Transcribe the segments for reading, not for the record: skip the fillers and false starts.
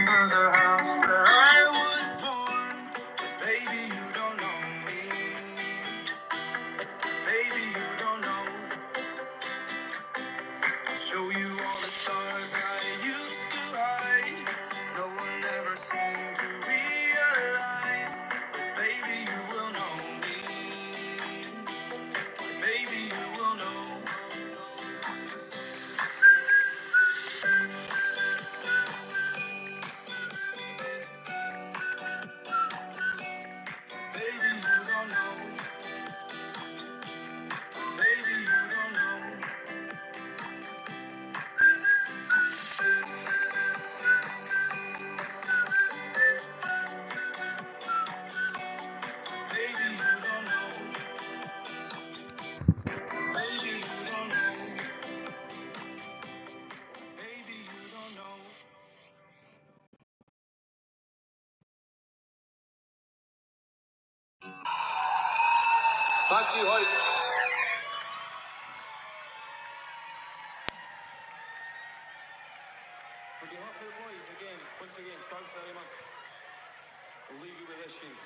the house where I was born. Baby, you don't know me. Baby, you don't know. I'll show you all the stars I used to hide. No one ever seemed to realize. Baby, you will know me. Baby, you will know. Baby, you don't know. Baby, you don't know. Baby, you don't know. Baby, you don't know. Baby, you don't know. Thank you, Hoyt. On behalf of the boys, once again, thanks very much. We'll leave you with this sheet.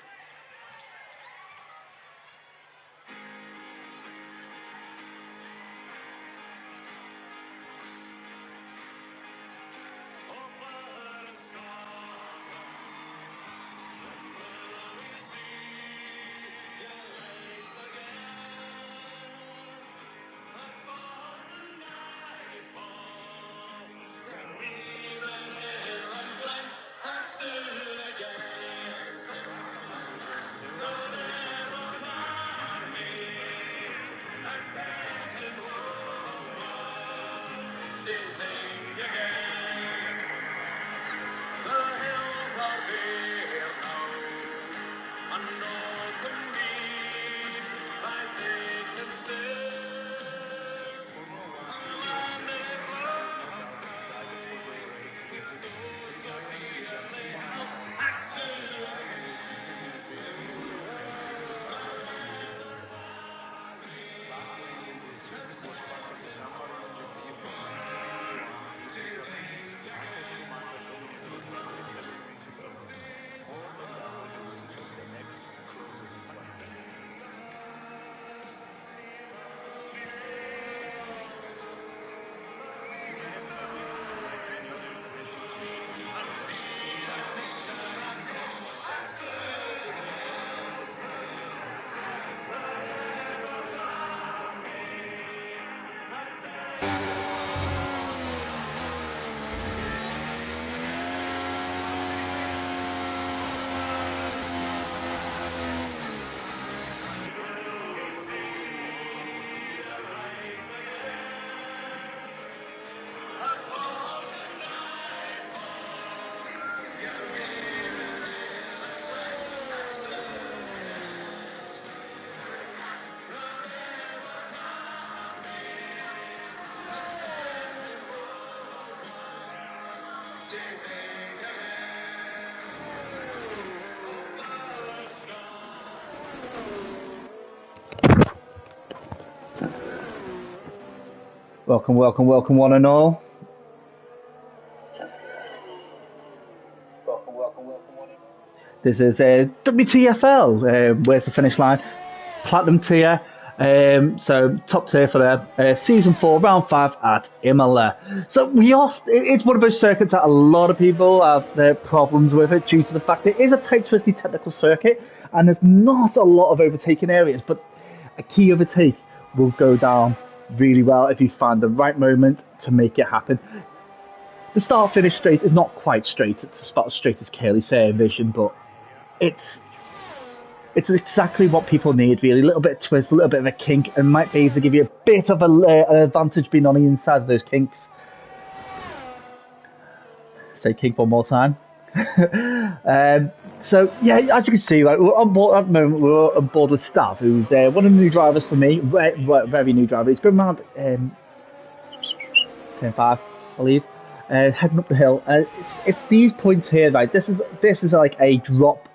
Welcome, welcome, welcome, one and all. This is WTFL. Where's the finish line? Platinum tier. So top tier for them. Season 4, round 5 at Imola. So it's one of those circuits that a lot of people have their problems with it due to the fact it is a tight, twisty technical circuit and there's not a lot of overtaking areas, but a key overtake will go down really well if you find the right moment to make it happen. The start finish straight is not quite straight. It's about as straight as Curly say Vision, but it's exactly what people need, really. A little bit of twist, a little bit of a kink, and might be able to give you a bit of an advantage being on the inside of those kinks. Say kink one more time. So yeah, as you can see, like we're on board at the moment. We're on board with Stav, who's one of the new drivers for me. Very new driver. He's been around turn 5, I believe. Heading up the hill. It's these points here, right? This is like a drop.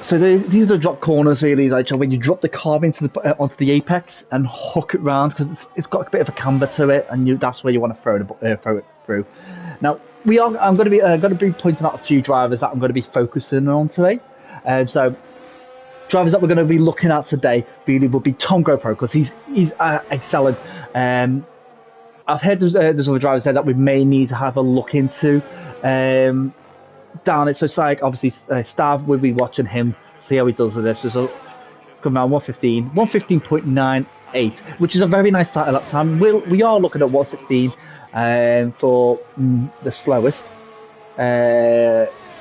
So these are the drop corners really, like when you drop the car into the onto the apex and hook it round because it's got a bit of a camber to it, and that's where you want to throw it through. Now I'm going to be pointing out a few drivers that I'm going to be focusing on today, and so drivers that we're going to be looking at today really will be Tom GoPro because he's excelling. I've heard there's other drivers there that we may need to have a look into. Down it, so it's like obviously Stav will be watching him, see how he does with this. It's coming around 115.98, which is a very nice start at that time. We are looking at 116 for the slowest,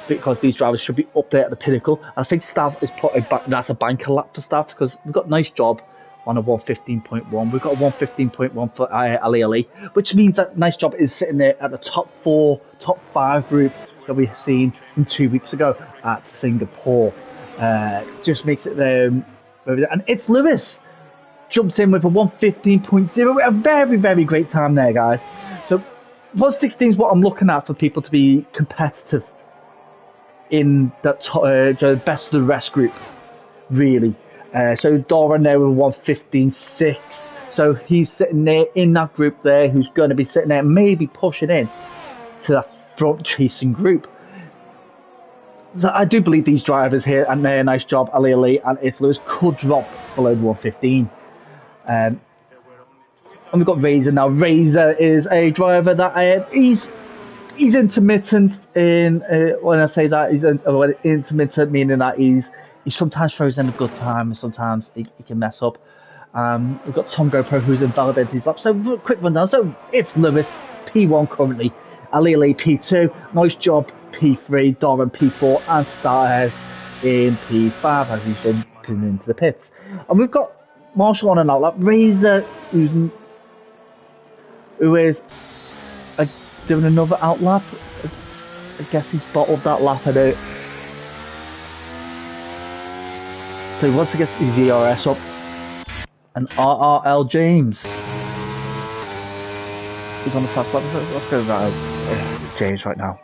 because these drivers should be up there at the pinnacle. And I think Stav is that's a banker lap for Stav because we've got a nice job on a 115.1. We've got a 115.1 for Ali, which means that nice job is sitting there at the top 5 group that we seen from 2 weeks ago at Singapore. Just makes it and it's Lewis jumps in with a 115.0, a very, very great time there, guys. So 116 is what I'm looking at for people to be competitive in that the best of the rest group, really. So Doran there with 115.6, so he's sitting there in that group there, who's going to be sitting there maybe pushing in to that front chasing group. So I do believe these drivers here, and their nice job, Ali and It's Lewis, could drop below the 115. And we've got Razor now. Razor is a driver that he's intermittent in when I say that he's intermittent, meaning that he sometimes throws in a good time and sometimes he can mess up. We've got Tom GoPro who's invalidated his lap. So quick rundown. So it's Lewis P1 currently, Ali P2, nice job P3, Doran P4, and Starhead in P5 as he's been put into the pits. And we've got Marshall on an outlap, Razor who is doing another outlap. I guess he's bottled that lap out. So he wants to get his ERS up. And RRL James is on the fast lap. Let's go right James right now.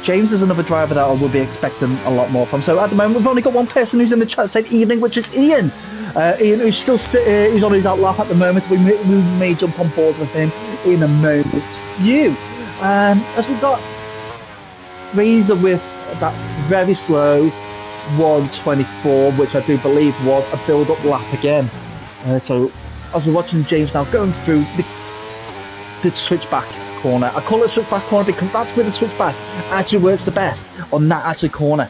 James is another driver that I will be expecting a lot more from. So at the moment we've only got one person who's in the chat saying evening, which is Ian. Ian, who's still who's on his outlap at the moment. We may jump on board with him in a moment's view. As we've got Razor with that very slow 124, which I do believe was a build-up lap again. So as we're watching James now going through the switchback corner. I call it switchback corner because that's where the switchback actually works the best, on that actually corner.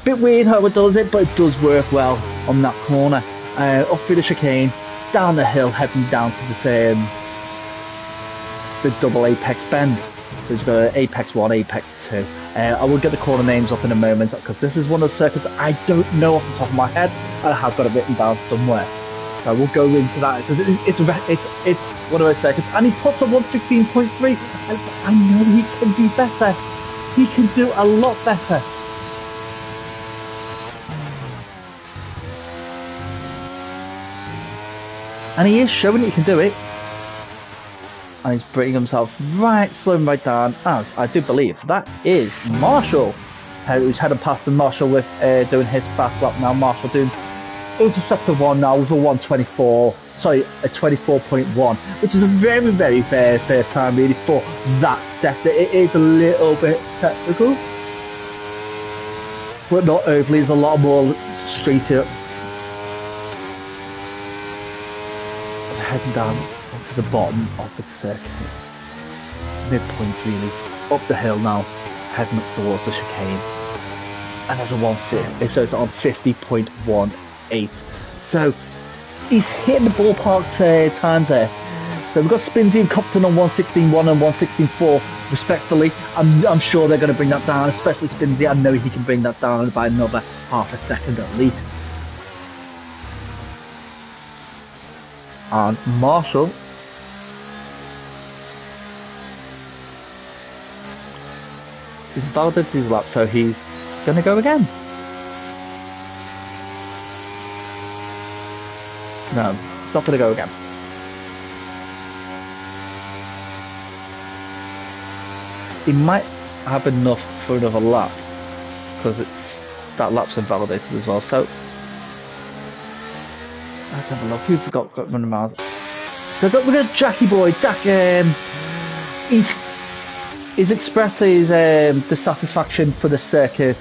Bit weird how it does it, but it does work well on that corner. Up through the chicane, down the hill, heading down to the double apex bend. So you've got apex 1, apex 2. I will get the corner names up in a moment because this is one of the circuits I don't know off the top of my head, and I have got it written down somewhere. So we'll go into that because it's one of those circuits, and he puts a 115.3. And I know he can do better. He can do a lot better. And he is showing he can do it. And he's bringing himself slowing right down, as I do believe that is Marshall, who's heading past the Marshall with doing his fast lap now. Marshall doing interceptor 1 now with a 124, sorry, a 24.1, which is a very, very fair time really for that sector. It is a little bit technical, but not overly. There's a lot more straighter. Heading down into the bottom of the circuit, midpoint really, up the hill now, heading up towards the chicane, and there's a 150, so it's on 50.18, so he's hitting the ballpark times there. So we've got Spinsy and Compton on 116.1 and 116.4 respectfully. I'm sure they're going to bring that down, especially Spinsy. I know he can bring that down by another half a second at least. And Marshall is validated his lap, so he's going to go again. No, it's not going to go again. He might have enough for another lap because that lap's invalidated as well. So let's have a look. Who got running miles? So we got Jackie Boy. Jack, he's expressed his dissatisfaction for the circuit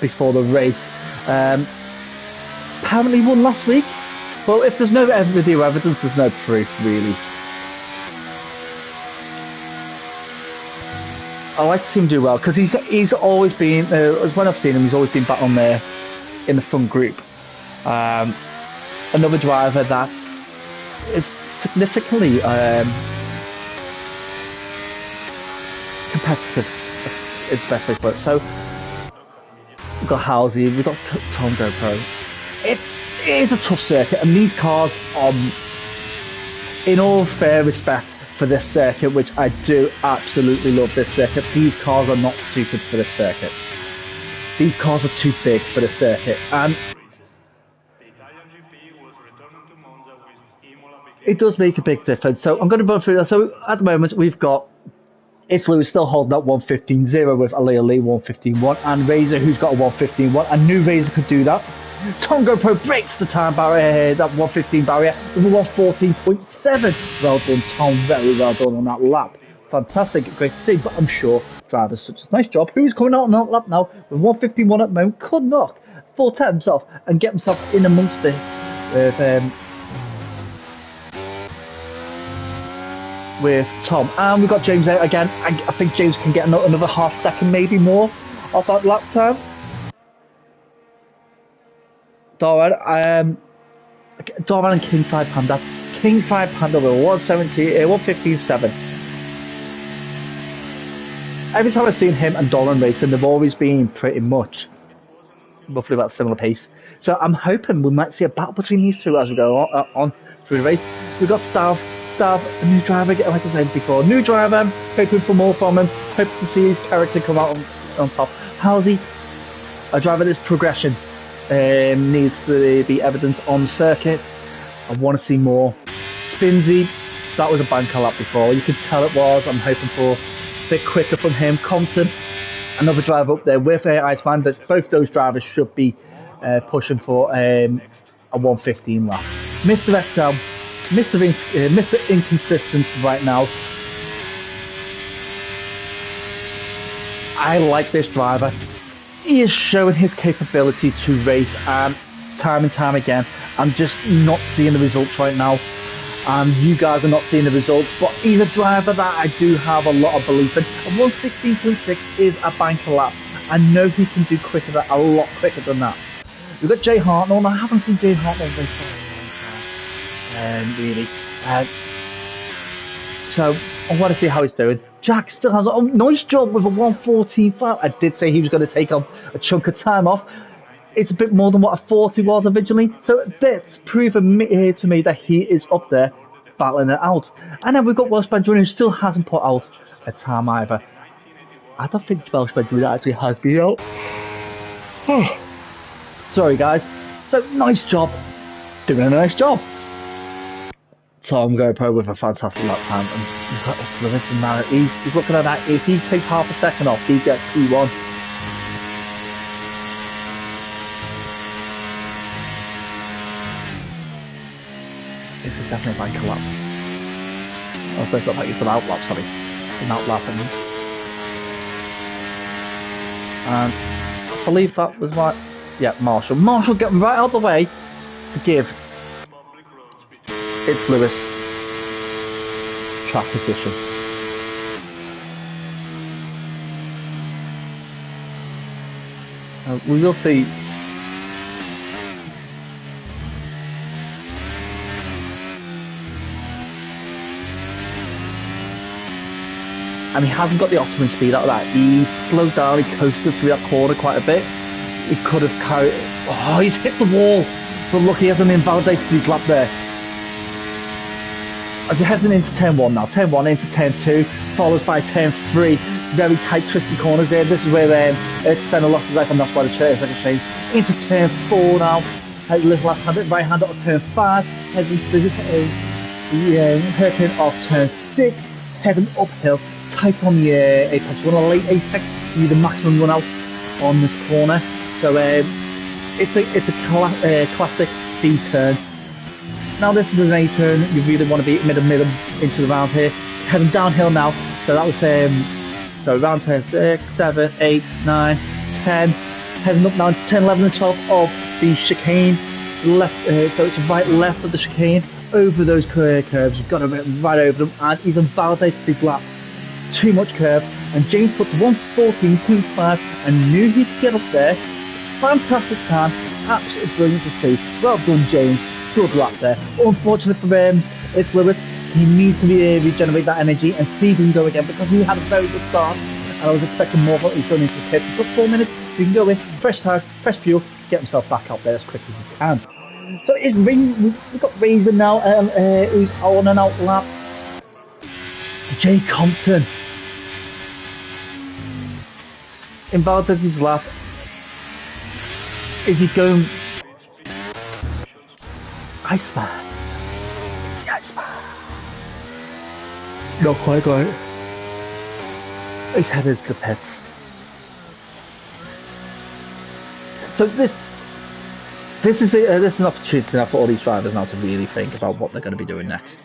before the race. Apparently won last week. Well, if there's no video evidence, there's no proof, really. I like to see him do well because he's always been, when I've seen him, he's always been back on there in the front group. Another driver that is significantly competitive is the best way to put it. So we've got Halsey, we've got Tom GoPro. It is a tough circuit, and these cars are, in all fair respect for this circuit, which I do absolutely love this circuit, these cars are not suited for this circuit. These cars are too big for the circuit, and it does make a big difference. So I'm going to run through that. So at the moment we've got Lewis still holding that 115.0 with Alea Lee 115.1 and Razor, who's got a 115.1. I knew Razor could do that. Tom GoPro breaks the time barrier, that 115 barrier, with a 114.7. Well done, Tom. Very well done on that lap. Fantastic, great to see. But I'm sure drivers such as Nice Job, who's coming out on that lap now with 115.1 at the moment, could knock 410 himself and get himself in amongst it with Tom. And we've got James out again. I think James can get another half second, maybe more, off that lap time. Doran and King 5 Panda. King 5 Panda with 115.7. Every time I've seen him and Doran racing, they've always been pretty much roughly about a similar pace. So I'm hoping we might see a battle between these two as we go on through the race. We've got Stav, a new driver, like I said before, new driver, hoping for more from him, hoping to see his character come out on top. Halsey, a driver that's progression. Needs to be evidence on circuit. I want to see more. Spinsy, that was a banker lap before. You could tell it was. I'm hoping for a bit quicker from him. Compton, another driver up there with Iceman. That both those drivers should be pushing for a 115 lap. Mr. XL, Mr. Inconsistent right now. I like this driver. He is showing his capability to race, and time and time again, I'm just not seeing the results right now. You guys are not seeing the results, but he's a driver that I do have a lot of belief in. And 116.6 is a banker lap. I know he can do a lot quicker than that. We've got Jay Hartnell, and I haven't seen Jay Hartnell race for a long time, really. So I want to see how he's doing. Jack still has a nice job with a 114.5. I did say he was going to take a chunk of time off. It's a bit more than what I thought he was originally. So that's proven to me that he is up there battling it out. And then we've got Welsh Benjamin, who still hasn't put out a time either. I don't think Welsh Benjamin actually has been out. Sorry guys. So nice job. Doing a nice job. Tom GoPro with a fantastic lap time, and you've got Lewis and now he's looking at that. If he takes half a second off, he gets P1. This is definitely a banker lap. Oh, it's not like it's an outlap, sorry. An outlap, I mean. And I believe that was my, Marshall. Marshall getting right out of the way to give it's Lewis track position. We will see. And he hasn't got the optimum speed out of that. He's slowed down, he coasted through that corner quite a bit. He could have carried. Oh, he's hit the wall. But look, he hasn't invalidated his lap there. As we're heading into turn 1 now, turn 1 into turn 2, followed by turn 3, very tight twisty corners there. This is where Senna lost his life, and that's why the second change. Into turn 4 now, little left hand, right hand up turn 5, heading to the hairpin of turn 6, heading uphill, tight on the apex, we're on a late apex, you need the maximum run out on this corner. So it's a classic C turn. Now this is an A turn. You really want to be middle into the round here. Heading downhill now. So that was so round 10, 6, 7, 8, 9, 10. Heading up now to 10, 11, and 12 of the chicane. Left, so it's right left of the chicane. Over those curves, you've got to get right over them, and he's invalidated his lap. Too much curve, and James puts 1:14.5 and knew he'd get up there. Fantastic time, absolutely brilliant to see. Well done, James. Good lap there. Unfortunately for it's Lewis, he needs to regenerate that energy and see if he can go again, because he had a very good start, and I was expecting more, but he's going into the pit. He's got 4 minutes, so he can go in, fresh tire, fresh fuel, get himself back out there as quick as he can. So we've got Razor now, who's on and out lap. Jay Compton invalidated his lap. Is he going? Iceman. It's the Iceman. Not quite right. He's headed to the pits. So this is an opportunity now for all these drivers now to really think about what they're going to be doing next,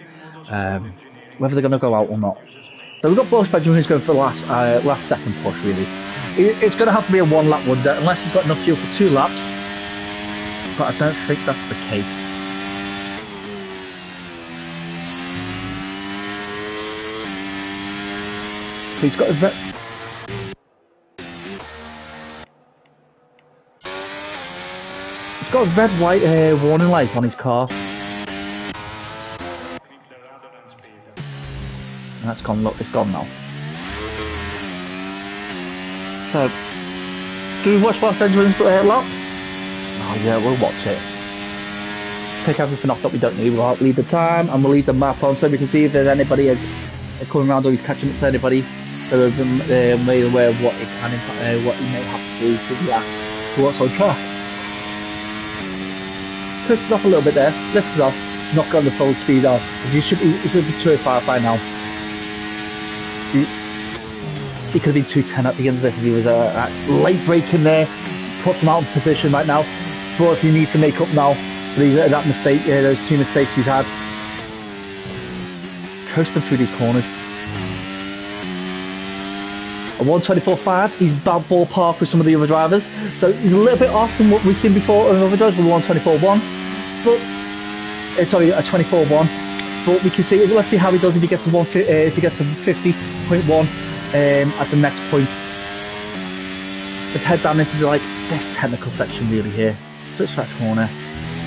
whether they're going to go out or not. So we've got Boris Benjamin who's going for the last second push. Really, it's going to have to be a 1 lap wonder unless he's got enough fuel for 2 laps. But I don't think that's the case. So he's got a He's got a red-white warning light on his car. That's gone. Look, it's gone now. So, do we watch Boris Benjamin's lap? Oh yeah, we'll watch it. Take everything off that we don't need. We'll leave the time and we'll leave the map on so we can see if there's anybody coming around or he's catching up to anybody. So we've been made aware of what he may have to do to react to what's on track. Puts it off a little bit there, lifts it off, not got the full speed off. He should be 205 by now. He could have been 210 at the end of this if he was late braking there. Puts him out of position right now. But he needs to make up now for that mistake, those 2 mistakes he's had. Coasting through these corners. A 124.5, he's about ballpark with some of the other drivers. So he's a little bit off from what we've seen before on other drivers with 124.1. But, sorry, a 24.1. But we can see, let's see how he does if he gets to 50.1 at the next point. Let's head down into this technical section really here. Switch that corner,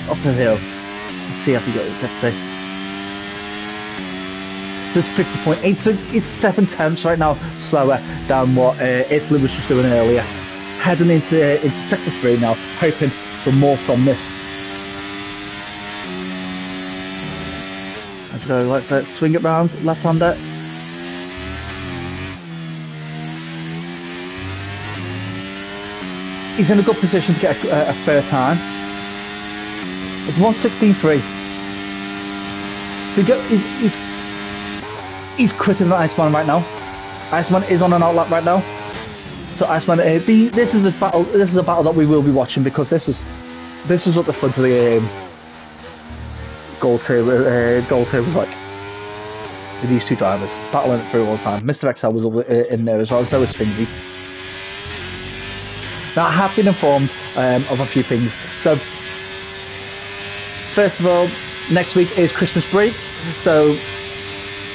up the hill. Let's see how he gets it. So it's 50.8, so it's 7/10 right now slower than what It's Lewis was doing earlier. Heading into sector 3 now, hoping for more from this. Let's go, let's swing it round, left-hander. He's in a good position to get a fair time. It's 1:16.3. So he's quicker than Iceman right now. Iceman is on an outlap right now. So Iceman, this is a battle. This is a battle that we will be watching because this is what the front of the goal table was like. With these 2 drivers battling it through all the time. Mr. XL was in there as well. So was Fingy. Now I have been informed of a few things. So first of all, next week is Christmas break. So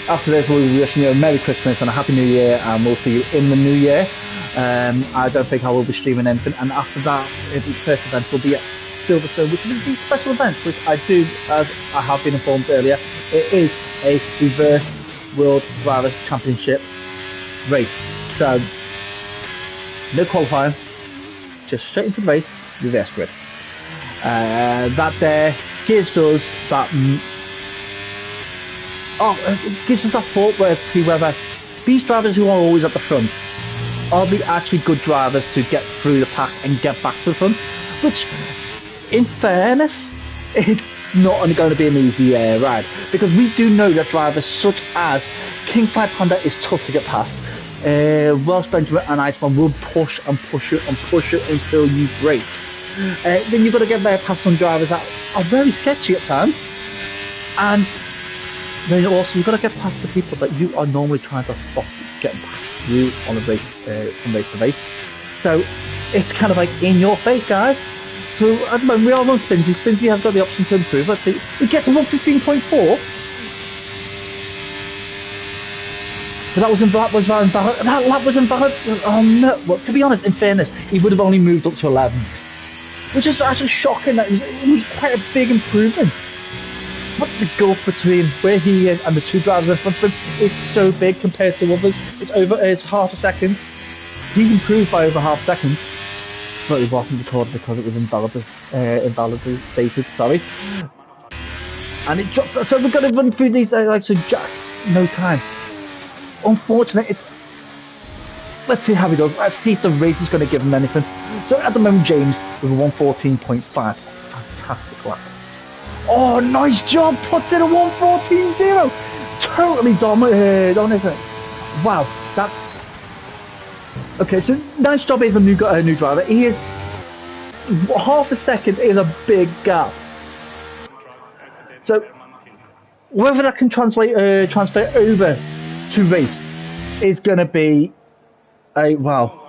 after this we'll be wishing you a Merry Christmas and a Happy New Year, and we'll see you in the new year. I don't think I will be streaming anything, and after that the first event will be at Silverstone, which is these special events, which I do, as I have been informed earlier, it is a reverse World Drivers' Championship race. So no qualifying, just straight into the race, reverse grid. That there gives us that gives us that thought where to see whether these drivers who are always at the front are they actually good drivers to get through the pack and get back to the front, which in fairness it's not only going to be an easy ride, because we do know that drivers such as King Flight Panda is tough to get past. Welsh Benjamin and Iceman will push and push it and push it until you break. Then you've got to get there past some drivers that are very sketchy at times. And then also you've got to get past the people that you are normally trying to stop getting past you on a race, from race to race. So it's kind of like in your face, guys. So at the moment we are on Spinsy. Spinsy has got the option to improve. Let's see. We get to 115.4. So that was invalid. That was invalid. Oh no. Well, to be honest, in fairness, he would have only moved up to 11. Which is actually shocking. That it was quite a big improvement. But the gulf between where he is and the two drivers in front of him is so big compared to others. It's half a second. He improved by over half a second. But it wasn't recorded because it was invalidated, sorry. And it dropped. So we're going to run through these, like, so Jack, no time. Unfortunate, let's see how he does. Let's see if the race is going to give him anything. So at the moment, James with a 114.5. Fantastic lap. Oh, nice job. Puts in a 114.0. Totally dominating. Wow, that's... Okay, so nice job is a new driver. He is... Half a second is a big gap. So, whether that can transfer over to race is going to be a... Wow.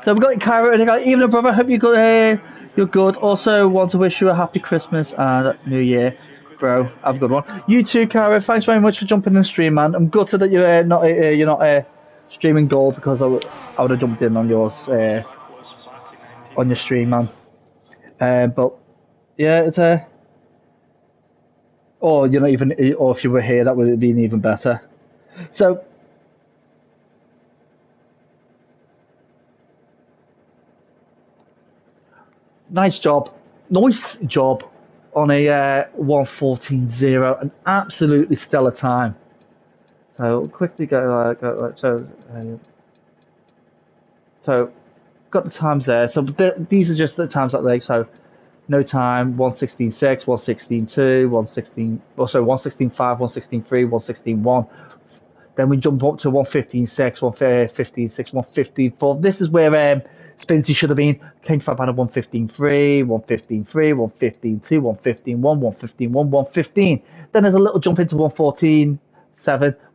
So we've got Kyra and Evening brother, hope you're good. You're good. Also want to wish you a happy Christmas and New Year, bro. Have a good one. You too, Kyra. Thanks very much for jumping in the stream, man. I'm gutted that you're not streaming gold because I would have jumped in on yours on your stream, man. But yeah, it's or you're not even, or if you were here, that would have been even better. So. Nice job on a 114.0, an absolutely stellar time. So quickly so got the times there. So these are just the times that they so no time 116.6, 116.2, 116. Also 116.5, 116.3, 116.1. Then we jump up to 115.6, 115.6, 115.4. This is where Spinsy should have been. King Fab had a 115.3, 115.3, 115.2, 115.1, 115.1, 115. Then there's a little jump into 114.7,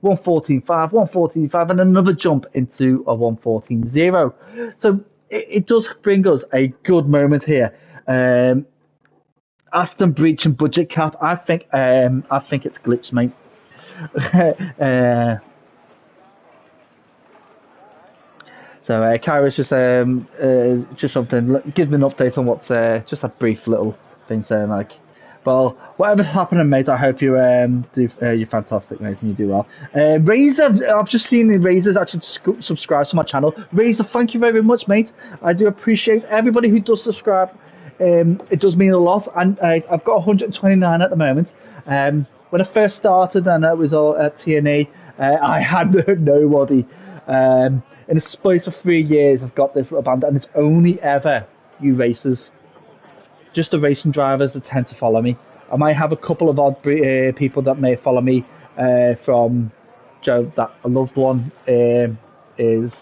114.5, 114.5, and another jump into a 114.0. So it does bring us a good moment here. Aston breaching budget cap. I think it's glitched, mate. So Kyra's just something. Give me an update on what's just a brief little thing saying like, well, whatever's happening, mate. I hope you you're fantastic, mate, and you do well. Razor, I've just seen the Razor's actually subscribe to my channel. Razor, thank you very much, mate. I do appreciate everybody who does subscribe. It does mean a lot, and I've got 129 at the moment. When I first started, and it was all at TNA, I had nobody. In the space of 3 years, I've got this little band, and it's only ever you racers, just the racing drivers that tend to follow me. I might have a couple of odd people that may follow me from Joe, that a loved one is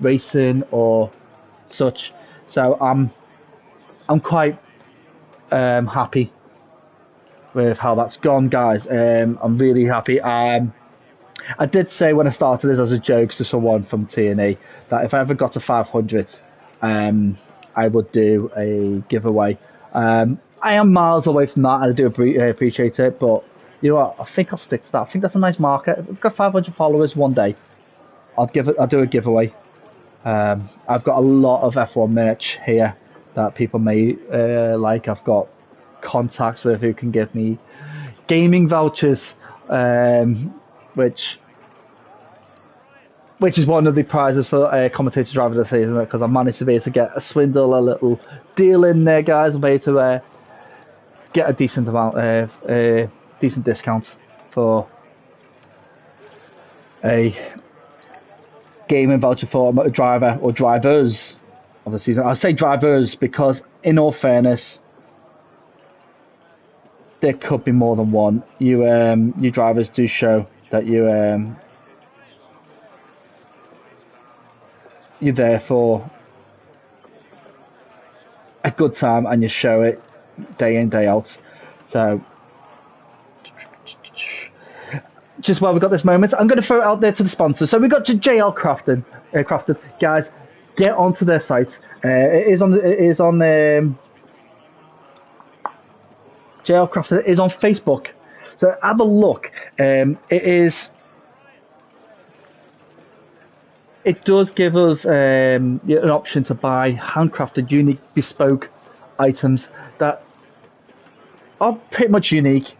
racing or such. So I'm quite happy with how that's gone, guys. I'm really happy. I did say when I started this as a joke to someone from TNA that if I ever got to 500, I would do a giveaway. I am miles away from that, and I do appreciate it. But you know what? I think I'll stick to that. I think that's a nice market. If I've got 500 followers one day, I'll do a giveaway. I've got a lot of F1 merch here that people may like. I've got contacts with who can give me gaming vouchers. Which is one of the prizes for commentator driver of the season, because I managed to be able to get a little deal in there, guys. I'm able to get a decent amount, decent discounts for a gaming voucher for a driver or drivers of the season. I say drivers because, in all fairness, there could be more than one. You drivers do show that you you're there for a good time and you show it day in, day out. So, just while we've got this moment, I'm going to throw it out there to the sponsors. So we've got JL Crafted. Guys, get onto their site. It is on JL Crafted is on Facebook. So have a look. It does give us an option to buy handcrafted, unique, bespoke items that are pretty much unique.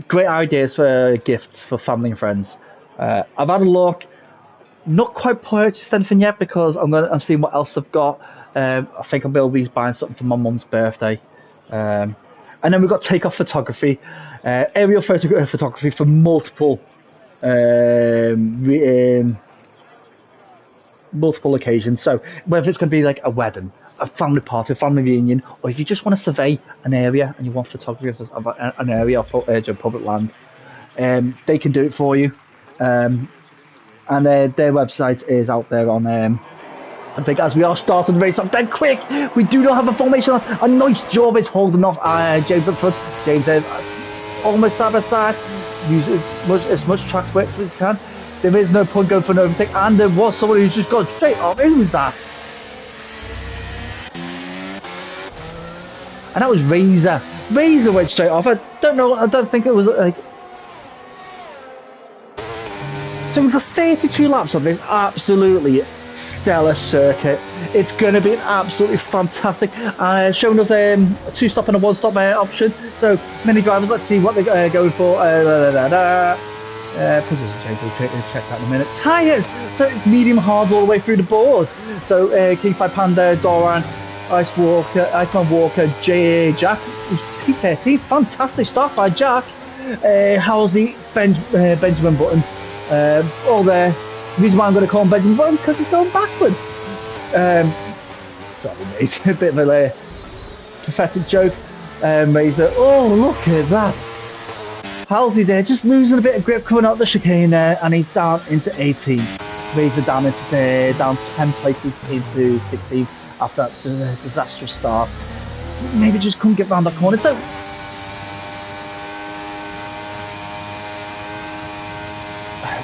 Great ideas for gifts for family and friends. I've had a look. Not quite purchased anything yet because I'm seeing what else I've got. I think I'll be buying something for my mum's birthday. And then we've got takeoff photography, aerial photography for multiple occasions. So whether it's going to be like a wedding, a family party, a family reunion, or if you just want to survey an area and you want photography of an area of public land, they can do it for you. And their website is out there on. I think as we are starting the race up dead quick, we do not have a formation on. A nice job is holding off James up front. James is almost side by side. Use as much track work as he can. There is no point going for an overtake, and there was someone who's just gone straight off. Who was that? And that was Razor. Razor went straight off. I don't know. I don't think it was like. So we've got 32 laps of this absolutely stellar circuit. It's going to be an absolutely fantastic. Showing us a 2-stop and a 1-stop option. So many drivers. Let's see what they're going for. Position change, we'll check that in a minute. Tyres! So it's medium hard all the way through the board. So Kingfly Panda, Doran, Iceman Walker, Jack, P13. Fantastic start by Jack. Halsey, Benjamin Button. All there. The reason why I'm going to call him Benjamin Button because he's going backwards. Sorry, mate. A bit of a pathetic joke. Razor. Oh, look at that. Halsey there, just losing a bit of grip coming out the chicane there, and he's down into 18. Razor down 10 places into 16 after that disastrous start. Maybe just couldn't get round that corner. So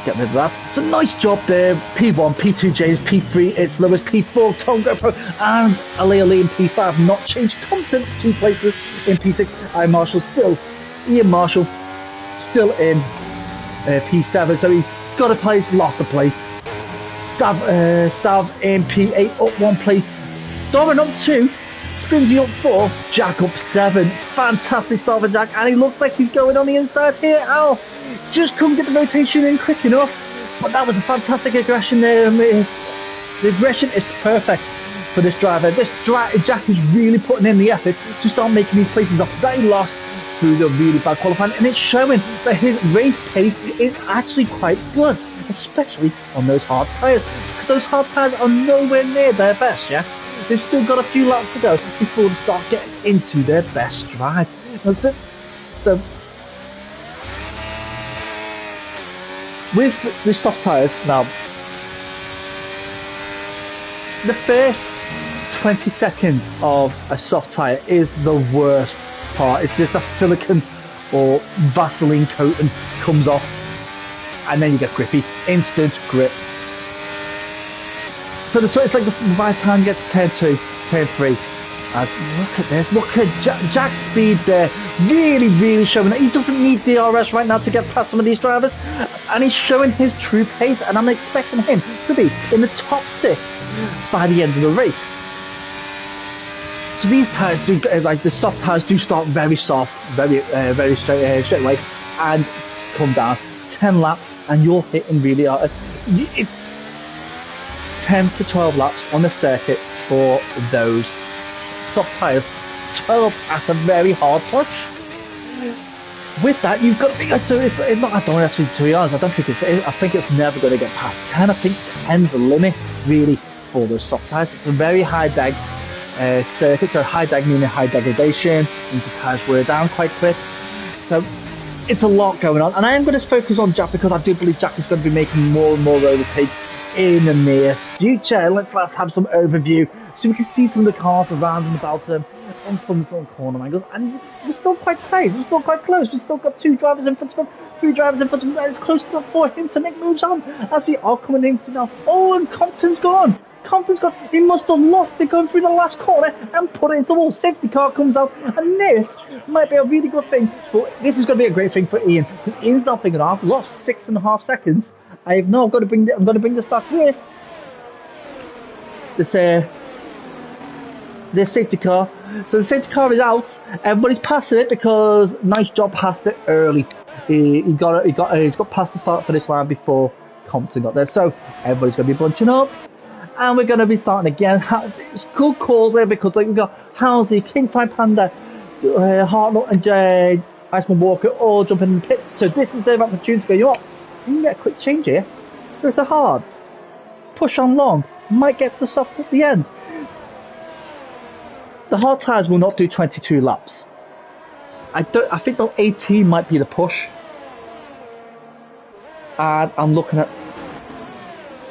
get rid of that. It's a nice job there. P1, P2 James, P3 it's Lewis, P4 Tom GoPro, and Ali in P5 not changed. Compton 2 places in P6. Ian Marshall still in P7, so he got a place, lost a place. Stav in P8, up 1 place. Doran up 2, Spinsy up 4, Jack up 7. Fantastic start for Jack, and he looks like he's going on the inside here. Al just couldn't get the rotation in quick enough, but that was a fantastic aggression there. The aggression is perfect for this driver. Jack is really putting in the effort to start making these places up that he lost through the really bad qualifying, and it's showing that his race pace is actually quite good, especially on those hard tyres, because those hard tyres are nowhere near their best. Yeah, they've still got a few laps to go before they start getting into their best drive. That's it. So with the soft tyres now, the first 20 seconds of a soft tyre is the worst part. It's just a silicone or Vaseline coating comes off, and then you get grippy, instant grip. So it's like by the time you get to turn 2, turn 3, look at this, look at Jack's speed there, really showing that he doesn't need DRS right now to get past some of these drivers, and he's showing his true pace, and I'm expecting him to be in the top 6 by the end of the race. So these tyres do, like the soft tyres do start very soft, very straight away, and come down 10 laps, and you're hitting really hard. 10 to 12 laps on the circuit for those soft tyres. 12 at a very hard push. With that, you've got to think. So it's not. I don't actually, to be honest, I think it's never going to get past 10. I think 10's the limit really for those soft tyres. It's a very high drag circuit, so high drag meaning high degradation, and the tyres wear down quite quick. So it's a lot going on, and I am going to focus on Jack because I do believe Jack is going to be making more and more overtakes in the near future. Let's have some overview so we can see some of the cars around and about them on some corner angles. And we're still quite tight, we're still quite close. We've still got 2 drivers in front of him, 3 drivers in front of him. That is close enough for him to make moves on as we are coming into now. Oh, and Compton's gone. Compton's gone. He must have lost it going through the last corner and put it into the wall. Safety car comes out, and this might be a really good thing. But this is going to be a great thing for Ian, because Ian's not thinking, I've lost 6.5 seconds. I'm going to bring this back with this safety car. So the safety car is out. Everybody's passing it because nice job passed it early. He's got past the start finish line before Compton got there. So everybody's going to be bunching up. And we're going to be starting again. It's good call there because we've got Halsey, King Time Panda, Hartnell and Iceman Walker all jumping in the pits. So this is their opportunity to go, you know what? You can get a quick change here. With the hards. Push on long. Might get the soft at the end. The hard tyres will not do 22 laps. I think the 18 might be the push. And I'm looking at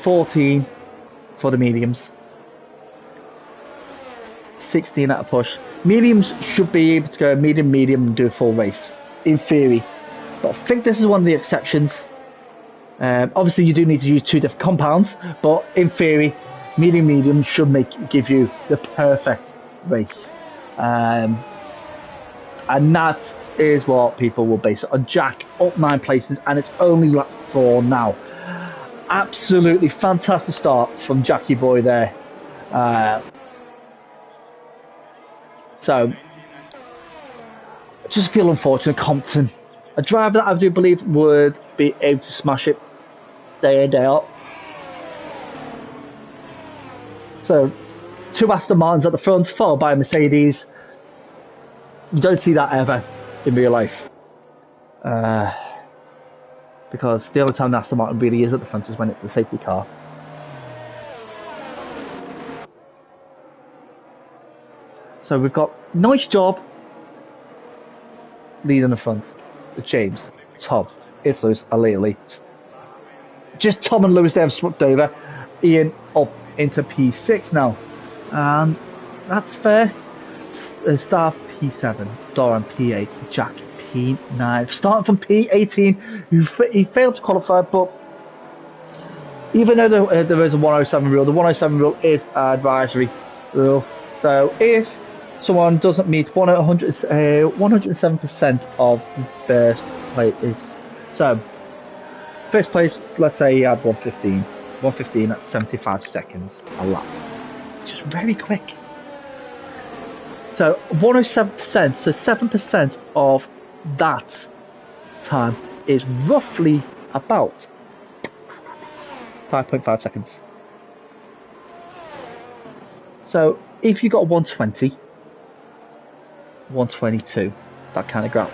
14 for the mediums. 16 at a push. Mediums should be able to go medium and do a full race. In theory. But I think this is one of the exceptions. Obviously you do need to use 2 different compounds. But in theory, medium should give you the perfect race. And that is what people will base it on. Jack up 9 places and it's only lap 4 now. Absolutely fantastic start from Jackie Boy there. So just feel unfortunate. Compton, a driver that I do believe would be able to smash it day in day out. So 2 Aston Martins at the front, followed by a Mercedes. You don't see that ever in real life. Because the only time the Aston Martin really is at the front is when it's the safety car. So we've got nice job leading the front with James, Tom, Lewis, Aleli. Just Tom and Lewis there have swept over. Ian up into P6 now. And that's fair. Staff P7, Doran P8, Jack P9. Starting from P18, he failed to qualify, but even though there is a 107 rule, the 107 rule is advisory rule. So if someone doesn't meet 107% of the first place, so first place, let's say he had 115 at 75 seconds a lap, which is very quick. So 107%, so 7% of that time is roughly about 5.5 seconds. So if you got 120, 122, that kind of gap,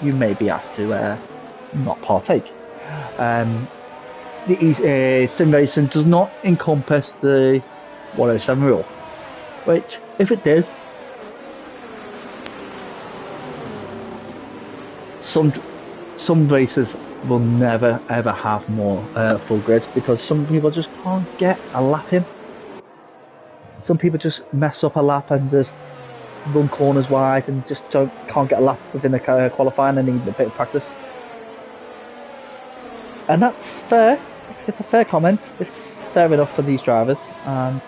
you may be asked to not partake. The sim racing does not encompass the 107 rule, which if it did, some races will never ever have more full grids because some people just can't get a lap in. Some people just mess up a lap and just run corners wide and just can't get a lap within the qualifying and need a bit of practice. And that's fair. It's a fair comment. It's fair enough for these drivers, and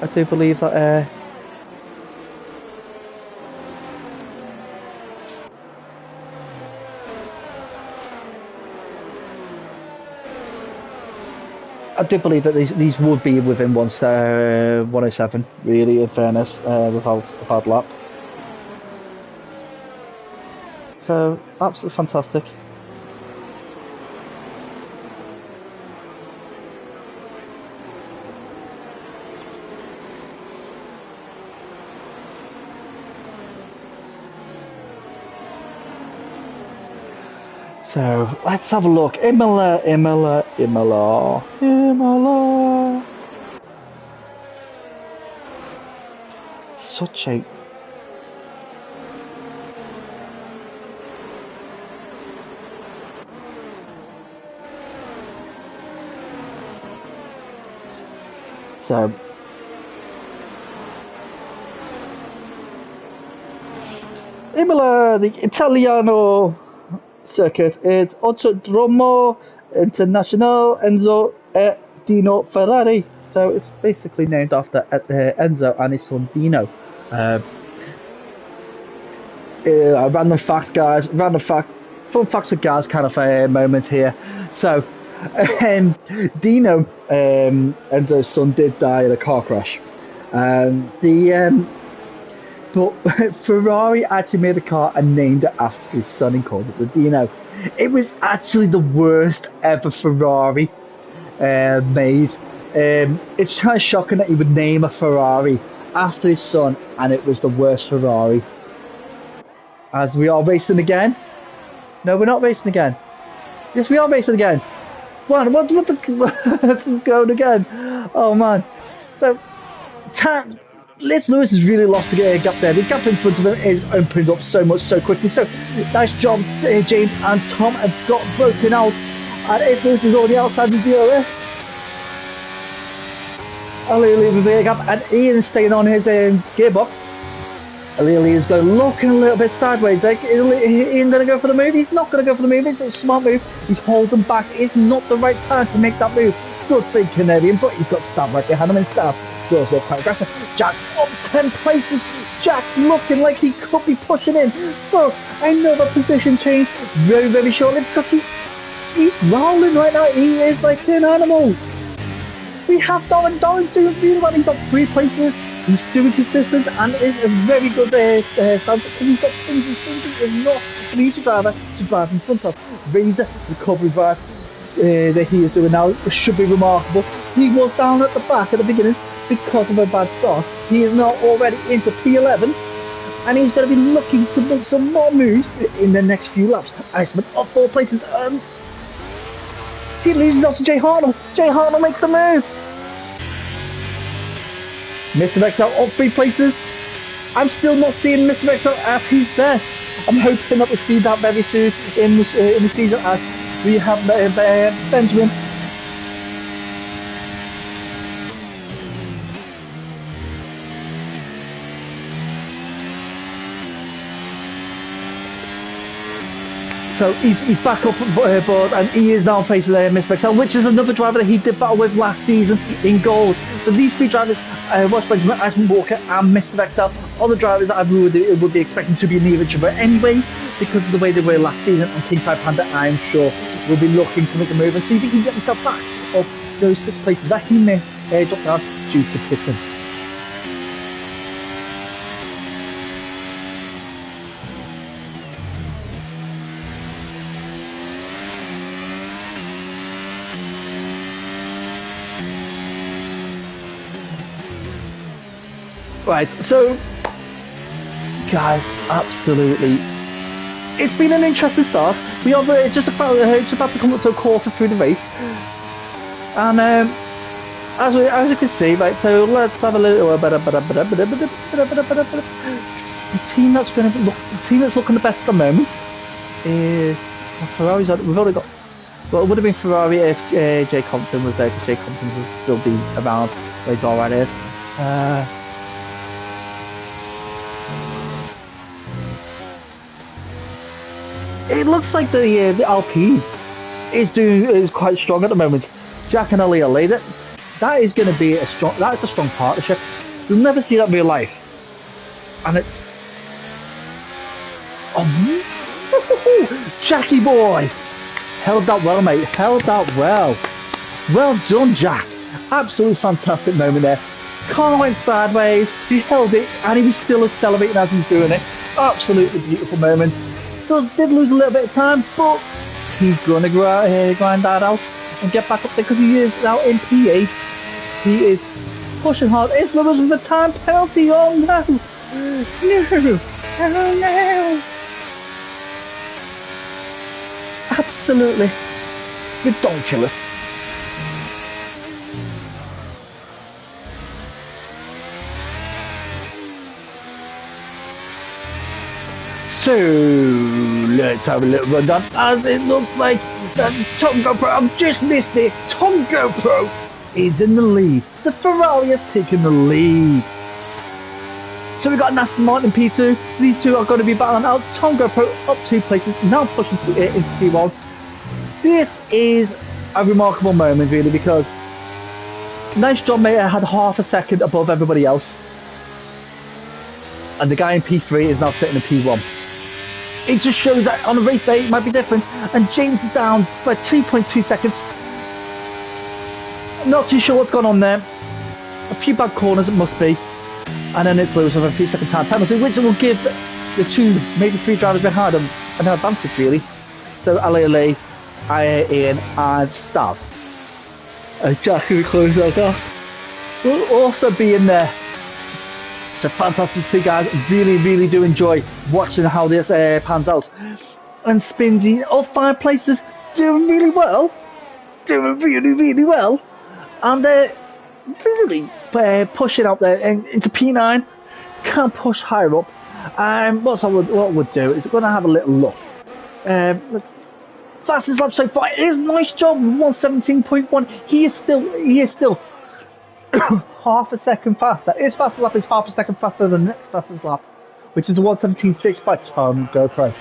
I do believe that these would be within 107, really, in fairness, without lap. So, absolutely fantastic. So, let's have a look. Imola. such a... So... Imola, the Italiano circuit, is Autodromo Internazionale Enzo e Dino Ferrari. So it's basically named after Enzo and his son Dino. Random fact, guys. Random fact. Fun facts of guys kind of moment here. So, Dino, Enzo's son, did die in a car crash. But Ferrari actually made a car and named it after his son and called it the Dino. It was actually the worst ever Ferrari made. It's kind of shocking that he would name a Ferrari after his son, and it was the worst Ferrari. As we are racing again. No, we're not racing again. Yes, we are racing again. What the going again? Oh man. So, Liz Lewis has really lost the gap there. The gap in front of him is opened up so much so quickly. So, nice job, James and Tom have got broken out. And Liz Lewis is already outside the DRS. Alili with the gap, and Ian staying on his gearbox. Alili is looking a little bit sideways. Like, Ian going to go for the move? He's not going to go for the move. It's a smart move. He's holding back. It's not the right time to make that move. Good thing, Canadian, but he's got stabbed right behind him and stabbed. Does look quite aggressive. Jack up 10 places. Jack looking like he could be pushing in. But I know that position changed very, very shortly because he's rolling right now. He is like an animal. We have Darren's doing really well. He's up 3 places. He's doing consistent and is a very good stance. He's got things. He is not an easy driver to drive in front of. Razor recovery drive that he is doing now should be remarkable. He was down at the back at the beginning because of a bad start. He is now already into P11 and he's going to be looking to make some more moves in the next few laps. Iceman up 4 places. He loses out to Jay Harnell. Jay Harnell makes the move. Mr. Vexel up 3 places. I'm still not seeing Mr. Vexel at his best. I'm hoping that we'll see that very soon in the season as we have Benjamin. So he's back up board and he is now facing Mr. Vexel, which is another driver that he did battle with last season in gold. So these 3 drivers, Ross Benjamin, Iceman Walker and Mr. Vexel, are the drivers that I would be expecting to be near each other anyway, because of the way they were last season. And King 5 Panda, I'm sure, will be looking to make a move and see if he can get himself back up those 6 places that he missed dropped down due to pitting. Right, so guys, absolutely, it's been an interesting start. We are just about to come up to a quarter through the race, and as you can see, right. So let's have a little the team that's looking the best at the moment is Ferrari's. We've already got. Well, it would have been Ferrari if Jay Compton was there, because Jay Compton will still be around where he's alright is. It looks like the Alpine is quite strong at the moment. Jack and Ali are leader. That is going to be a strong partnership. You'll never see that in real life. And it's Jackie boy, held that well, mate. Held that well. Well done, Jack. Absolutely fantastic moment there. Car went sideways. He held it, and he was still accelerating as he was doing it. Absolutely beautiful moment. Did lose a little bit of time, but he's going to grind that out and get back up there because he is now in P8. He is pushing hard. It's Lewis with a time penalty. Oh no! No! Oh no! Absolutely ridiculous. So let's have a little rundown. As it looks like that Tom GoPro, I've just missed it. Tom GoPro is in the lead. The Ferrari has taken the lead. So we've got an Aston Martin P2. These two are going to be battling out. Tom GoPro up 2 places, now pushing into P1. This is a remarkable moment, really, because nice job, mate. I had half a second above everybody else. And the guy in P3 is now sitting in P1. It just shows that on a race day it might be different. And James is down by 2.2 seconds. Not too sure what's gone on there. A few bad corners, it must be. And then it's Lewis with a 3-second time penalty, which will give the 2, maybe 3 drivers behind him an advantage, really. So Ali, Ian and Stav. Jack, who closes that off, will also be in there. It's a fantastic to see, guys. Really do enjoy watching how this pans out. And Spindy, all 5 places, doing really well. Doing really well. And they're really pushing out there into P9. Can't push higher up. What we'll do is we're going to have a little look. Fastest lap so far is nice job, 117.1. He is still half a second faster. His fastest lap is half a second faster than the next fastest lap, which is the 117.6 by Tom GoPro.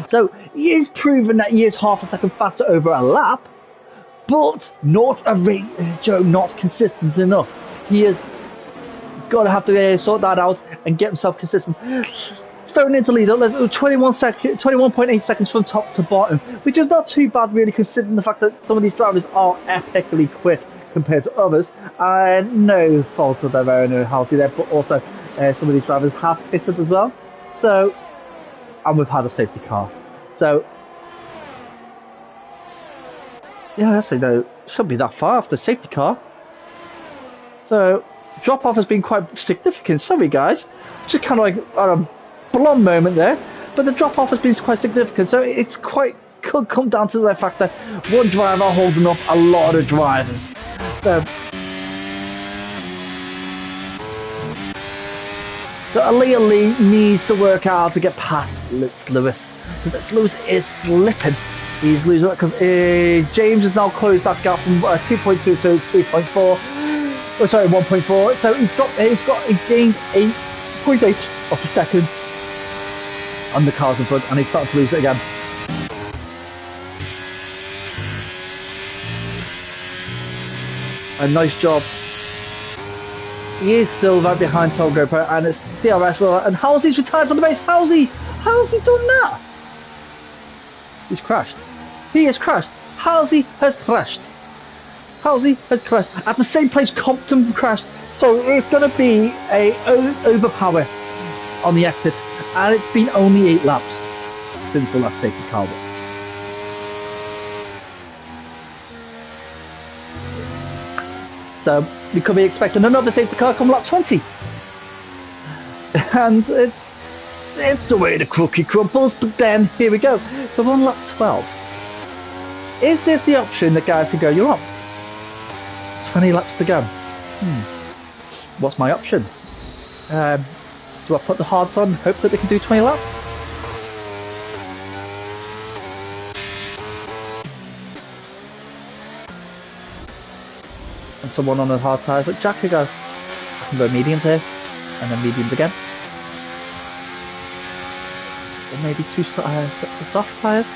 So he is proven that he is half a second faster over a lap, but not not consistent enough. He has got to have to sort that out and get himself consistent. Thrown into lead, there's 21.8 seconds from top to bottom, which is not too bad, really, considering the fact that some of these drivers are epically quick compared to others. No fault of their own or healthy there, but also some of these drivers have fitted as well. So, and we've had a safety car. So, yeah, actually, no, shouldn't be that far after safety car. So, drop off has been quite significant. Sorry, guys, just kind of like blonde moment there, but the drop off has been quite significant. So it's could come down to the fact that one driver holding up a lot of drivers. So Ali needs to work out to get past Lewis. Lewis is slipping. He's losing it because James has now closed that gap from 2.2 to 3.4. Oh, sorry, 1.4. So he's gained 8.8 of a second on the cars in front, and he's starting to lose it again. A nice job. He is still right behind Tom GoPro, and it's DRS. And Halsey's retired from the race. How's he done that? He's crashed. He has crashed. Halsey has crashed. Halsey has crashed at the same place Compton crashed. So it's going to be a overpower on the exit, and it's been only 8 laps since the last safety car. So we could be expecting another safety car come lap 20. And it's the way the cookie crumbles, but then here we go. So on lap 12. Is this the option that guys can go, you're up? 20 laps to go. What's my options? Do I put the hards on, hope that they can do 20 laps? And someone on the hard tyres, but Jack could go. I can go mediums here, and then mediums again. Or maybe 2 soft tyres.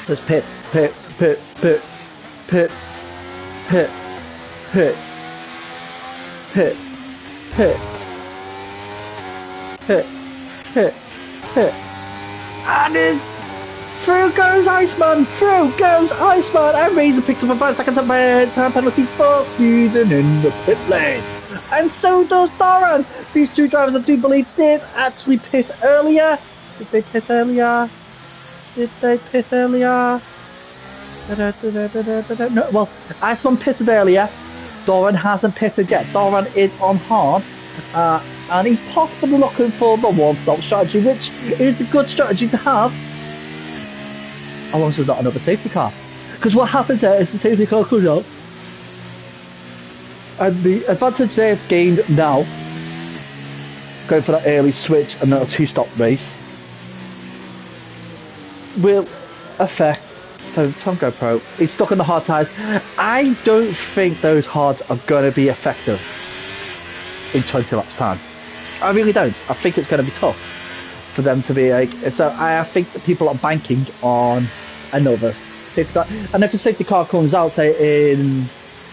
Let's pit, pit, pit, pit, pit, pit, pit, pit, pit, pit, pit, pit. And then through goes Iceman, through goes Iceman, and Razor picks up a 5-second time penalty for speeding in the pit lane. And so does Doran. These 2 drivers, I do believe, did actually pit earlier. Did they pit earlier? Did they pit earlier? No, well, Iceman pitted earlier. Doran hasn't pitted yet. Doran is on hard. And he's possibly looking for the one-stop strategy, which is a good strategy to have. As long as there's not another safety car. Because what happens there is the safety car comes up. And the advantage they've gained now, going for that early switch and then a two-stop race, will affect. So Tom GoPro, he's stuck on the hard tires. I don't think those hards are going to be effective in 20 laps time. I really don't. I think it's going to be tough for them to be like. So I think that people are banking on another safety car. And if a safety car comes out, say in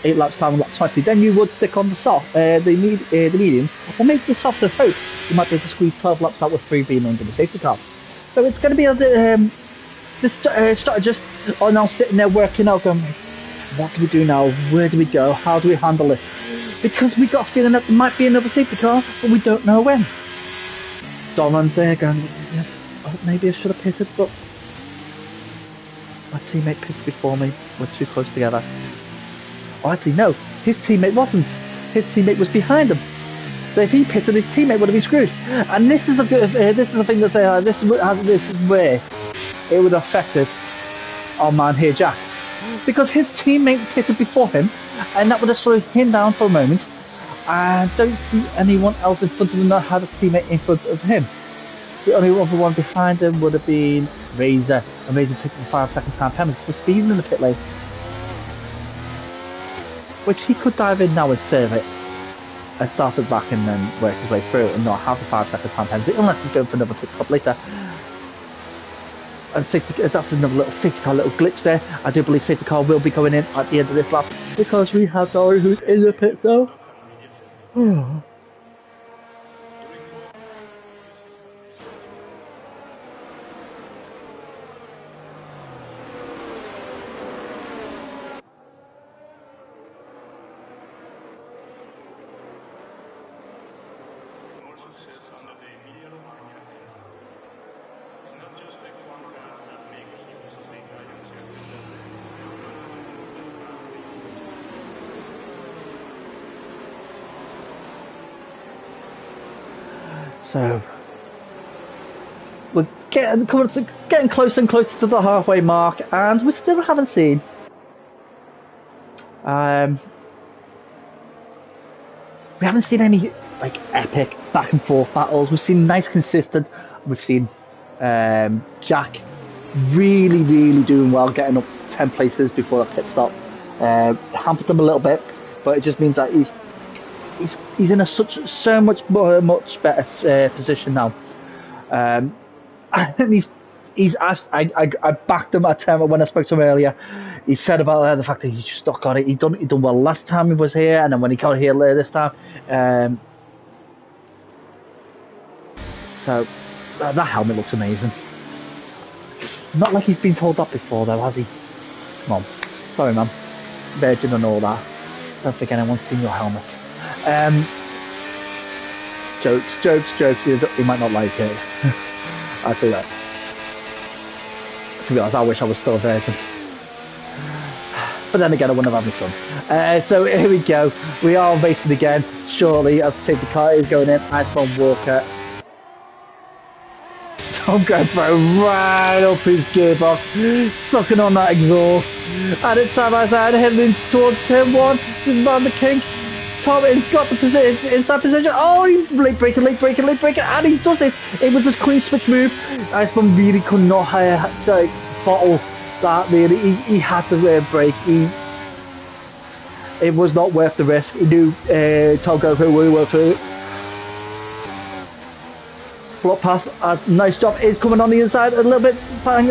8 laps time, lap 20, then you would stick on the soft, the mediums, or maybe the softs of hope. You might be able to squeeze 12 laps out with 3 being under the safety car. So it's going to be the strategists are now sitting there working out, going, what do we do now? Where do we go? How do we handle this? Because we got a feeling that there might be another safety car, but we don't know when. Donovan's there going, yeah, maybe I should have pitted, but my teammate pitted before me. We're too close together. Oh, actually, no, his teammate wasn't. His teammate was behind him. So if he pitted, his teammate would have been screwed. And this is the thing that say, this is where it would have affected our man here, Jack, because his teammate pitted before him, and that would have slowed him down for a moment. I don't see anyone else in front of him that had a teammate in front of him. The only other one behind him would have been Razor, and Razor took the 5-second time penalty for speeding in the pit lane, which he could dive in now and serve it, and start it back and then work his way through and not have the 5-second time penalty, unless he's going for another pit stop later. And that's another little safety car, little glitch there. I do believe safety car will be going in at the end of this lap, because we have Dory who's in the pit though. So we're getting closer and closer to the halfway mark, and we still haven't seen any like epic back and forth battles. We've seen nice consistent. We've seen Jack really doing well, getting up 10 places before the pit stop. Hampered them a little bit, but it just means that he's in so much better position now. And he's asked. I backed him at time when I spoke to him earlier. He said about the fact that he just stuck on it. He done well last time he was here, and then when he got here this time. So that helmet looks amazing. Not like he's been told that before though, has he? Come on, sorry man, virgin and all that. Don't think anyone's seen your helmet. Jokes. You might not like it. I'll tell you that. To be honest, I wish I was still a virgin. But then again, I wouldn't have had my son. So here we go. We are racing again. Shortly, as the safety car is going in. Iceman Walker. Tom GoPro right up his gearbox, sucking on that exhaust. And it's side by side, heading towards turn 1. This is Man the King. Tom has got the position, inside position. Oh, he's late breaking, and he does it. It was a clean switch move. Iceman really could not bottle that. Really, he had to brake. It was not worth the risk. He knew Tom GoPro would work for it. Block pass, nice job. Is coming on the inside a little bit, on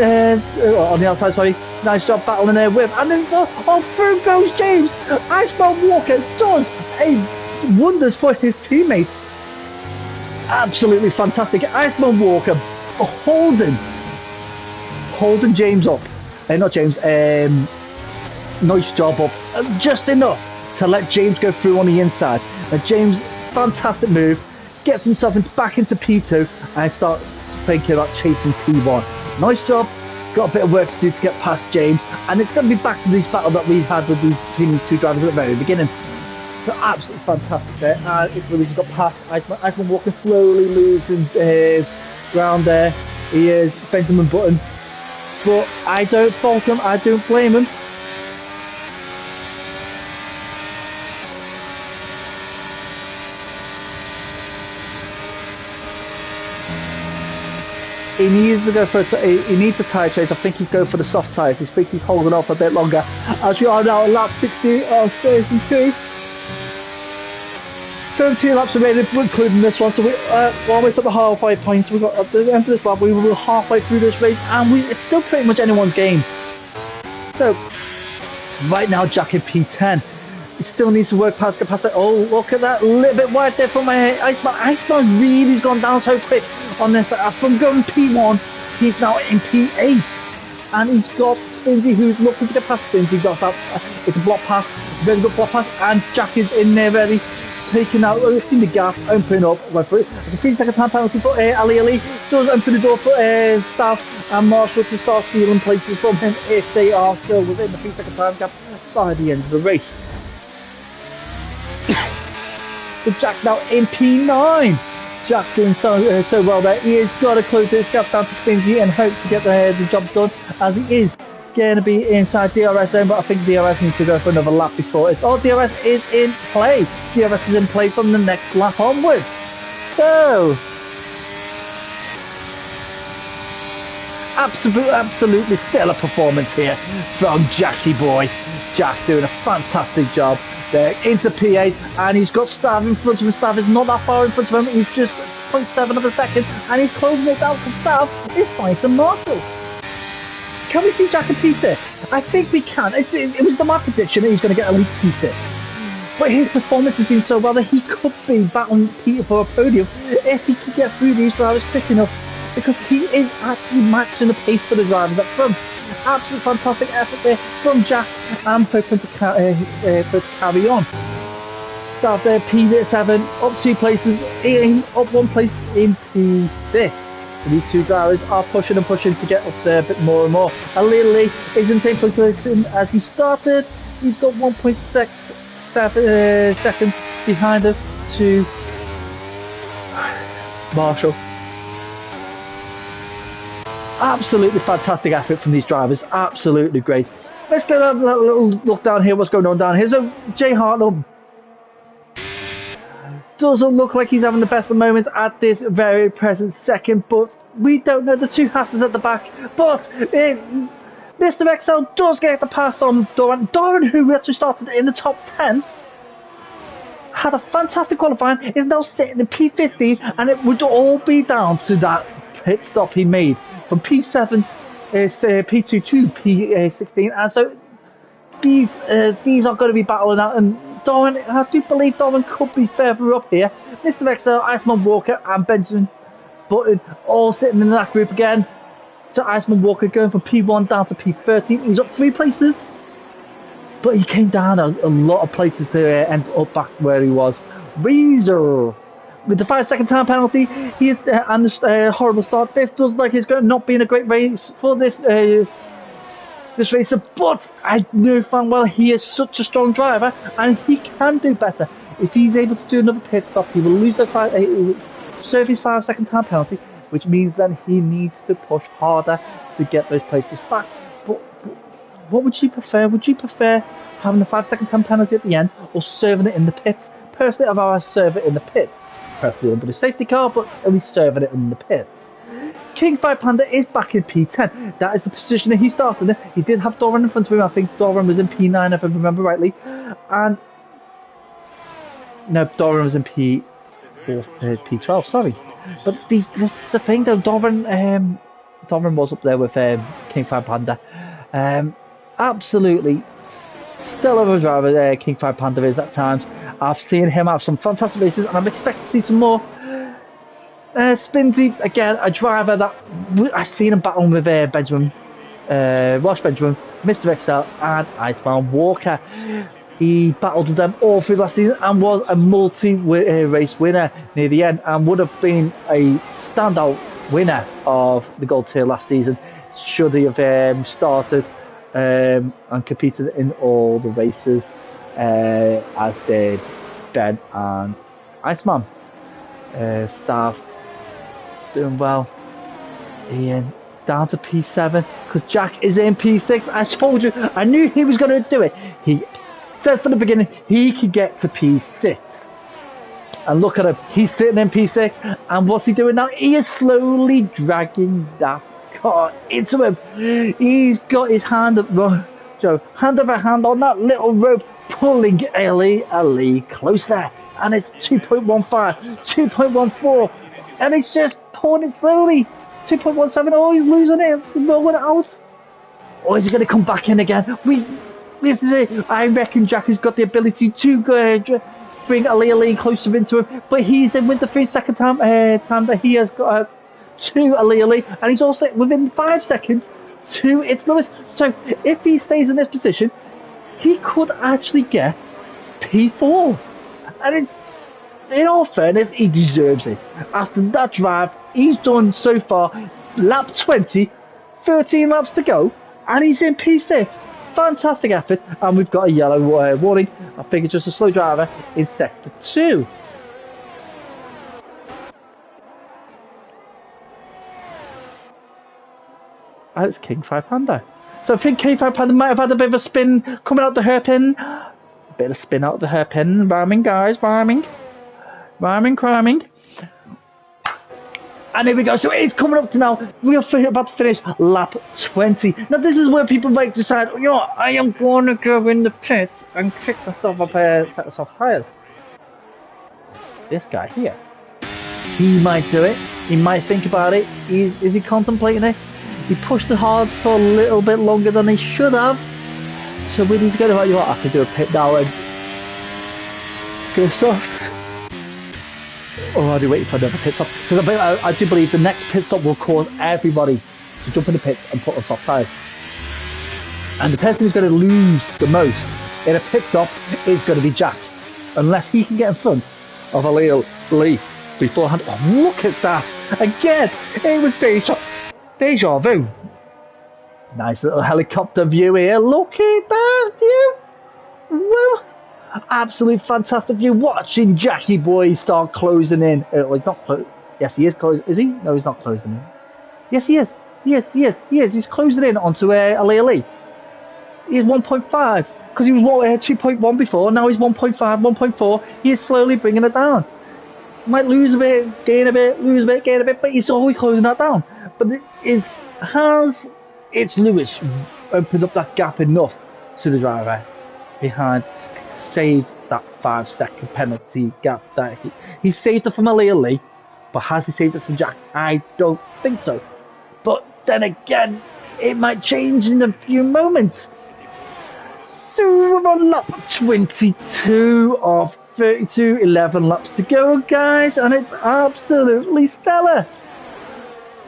the outside. Sorry, nice job battling there with, and then through goes James. Iceman Walker does wonders for his teammates. Absolutely fantastic. Iceman Walker holding James up. Not James. Nice job up, just enough to let James go through on the inside. And James, fantastic move. Gets himself back into P2 and starts thinking about chasing P1. Nice job. Got a bit of work to do to get past James, and it's going to be back to this battle that we had with between these two drivers at the very beginning. So absolutely fantastic there. And it's really got past Iceman Walker, slowly losing ground there. He is Benjamin Button, but I don't fault him. I don't blame him. He needs to go for he needs a tyre change. I think he's going for the soft tyres. He thinks he's holding off a bit longer. As we are now on lap 60 of 32. 17 laps remaining, including this one, so we're almost at the halfway point. We've got at the end of this lap, we were halfway through this race, and it's still pretty much anyone's game. So, right now, Jack in P10. He still needs to work past, get past it. Oh, look at that, a little bit wide there from Iceman. Iceman really has gone down so quick on this. From going P1, he's now in P8. And he's got Spinsy, who's looking to get past Spinsy. Got that, it's a block pass, very good block pass, and Jack is in there ready. Taking out, seen the gap, opening up, went for it. It's a 3-second time penalty for Ali. Does open the door for Staff and Marshall to start stealing places from him if they are still within the 3-second time gap by the end of the race. So Jack now in P9. Jack doing so well there. He has got to close this gap down to Spinsy and hope to get the job done, as he is going to be inside DRS zone, but I think DRS needs to go for another lap before it's... Oh, DRS is in play. DRS is in play from the next lap onwards. So, absolutely stellar performance here from Jackie boy. Jack doing a fantastic job there into P8, and he's got Stav in front of him. Stav is not that far in front of him. He's just 0.7 of a second, and he's closing it down. Stav is fighting Marshall. Can we see Jack in P6? I think we can. It was the my prediction that he's going to get at least P6. But his performance has been so well that he could be battling Peter for a podium if he could get through these drivers quick enough, because he is actually matching the pace for the drivers up front. Absolute fantastic effort there from Jack. I'm hoping to carry on. Start there, P7, up 2 places, up 1 place in P6. These two drivers are pushing and pushing to get up there a bit more and more. And Lee is in the same position as he started. He's got 1.6 seconds behind him to Marshall. Absolutely fantastic effort from these drivers. Absolutely great. Let's go have a little look down here. What's going on down here? So Jay Hartnell doesn't look like he's having the best of moments at this very present second, but we don't know the two Hassans at the back. But Mr. XL does get the pass on Doran. Doran, who actually started in the top 10, had a fantastic qualifying, is now sitting in P15, and it would all be down to that pit stop he made from P7 P2 to P16, and so these are going to be battling out. And Doran, I do believe Doran could be further up here. Mr. XL, Iceman Walker, and Benjamin Button all sitting in that group again. So Iceman Walker going from P1 down to P13. He's up 3 places, but he came down a lot of places to end up back where he was. Weezer with the 5-second time penalty, he is and this horrible start. This does like it's going not being a great race for this racer, but I know fan well he is such a strong driver and he can do better. If he's able to do another pit stop, he will lose the serve his 5-second time penalty, which means that he needs to push harder to get those places back. But what would you prefer? Would you prefer having a 5-second time penalty at the end or serving it in the pits? Personally, I'd rather serve it in the pits, preferably under the safety car, but at least serving it in the pits. King 5 Panda is back in P10. That is the position that he started in. He did have Doran in front of him. I think Doran was in P9 if I remember rightly. And no, Doran was in P12, sorry. But this is the thing though, Doran was up there with King 5 Panda. Absolutely stellar driver King 5 Panda is at times. I've seen him have some fantastic races and I'm expecting to see some more. Spinsy, again, a driver that I've seen him battling with Benjamin, Welsh Benjamin, Mr. XL and Iceman Walker. He battled with them all through last season and was a multi-race winner near the end and would have been a standout winner of the Gold Tier last season should he have started and competed in all the races as did Ben and Iceman. Staff doing well. Ian down to P7 because Jack is in P6. I told you, I knew he was going to do it. He said from the beginning he could get to P6. And look at him, he's sitting in P6, and what's he doing now? He is slowly dragging that car into him. He's got his hand up, hand over hand on that little rope, pulling Ali closer. And it's 2.15, 2.14, and it's just pulling it slowly. 2.17, oh, he's losing it, he's rolling it out. Or is he going to come back in again? This is it. I reckon Jack has got the ability to bring Ali closer into him, but he's in with the 3 second time that he has got to Ali, and he's also within 5 seconds to It's Lewis. So if he stays in this position, he could actually get P4. And in all fairness, he deserves it. After that drive, he's done so far, lap 20, 13 laps to go, and he's in P6. Fantastic effort, and we've got a yellow warning. I think it's just a slow driver in sector 2. And it's King 5 Panda. So I think King 5 Panda might have had a bit of a spin coming out the hairpin. A bit of spin out the hairpin. Rhyming, guys, rhyming. Rhyming, criming. And here we go. So it's coming up to now. We are about to finish lap 20. Now this is where people might decide, you know, I am going to go in the pit and kick myself up a set of soft tyres. This guy here, he might do it. He might think about it. Is he contemplating it? He pushed it hard for a little bit longer than he should have. So we need to go to, you know what, I have to do a pit now and go soft. Or are they waiting for another pit stop? Because I do believe the next pit stop will cause everybody to jump in the pits and put on soft tyres. And the person who's going to lose the most in a pit stop is going to be Jack. Unless he can get in front of Lee beforehand. Oh, look at that. Again, it was deja vu. Nice little helicopter view here. Look at that view. Woo. Absolute fantastic view. Watching Jackie boy start closing in. He's not closing. Yes, he is closing. Is he? No, he's not closing in. Yes, he is. He is. He's closing in onto Ali. He is 1.5 because he was 2.1 before. Now he's 1.5, 1.4. He is slowly bringing it down. Might lose a bit, gain a bit, lose a bit, gain a bit, but he's always closing that down. But it's Lewis opened up that gap enough to the driver behind. Save that 5 second penalty gap that he saved it from Ali, but has he saved it from Jack? I don't think so. But then again, it might change in a few moments. So we're on lap 22 of 32, 11 laps to go, guys, and it's absolutely stellar.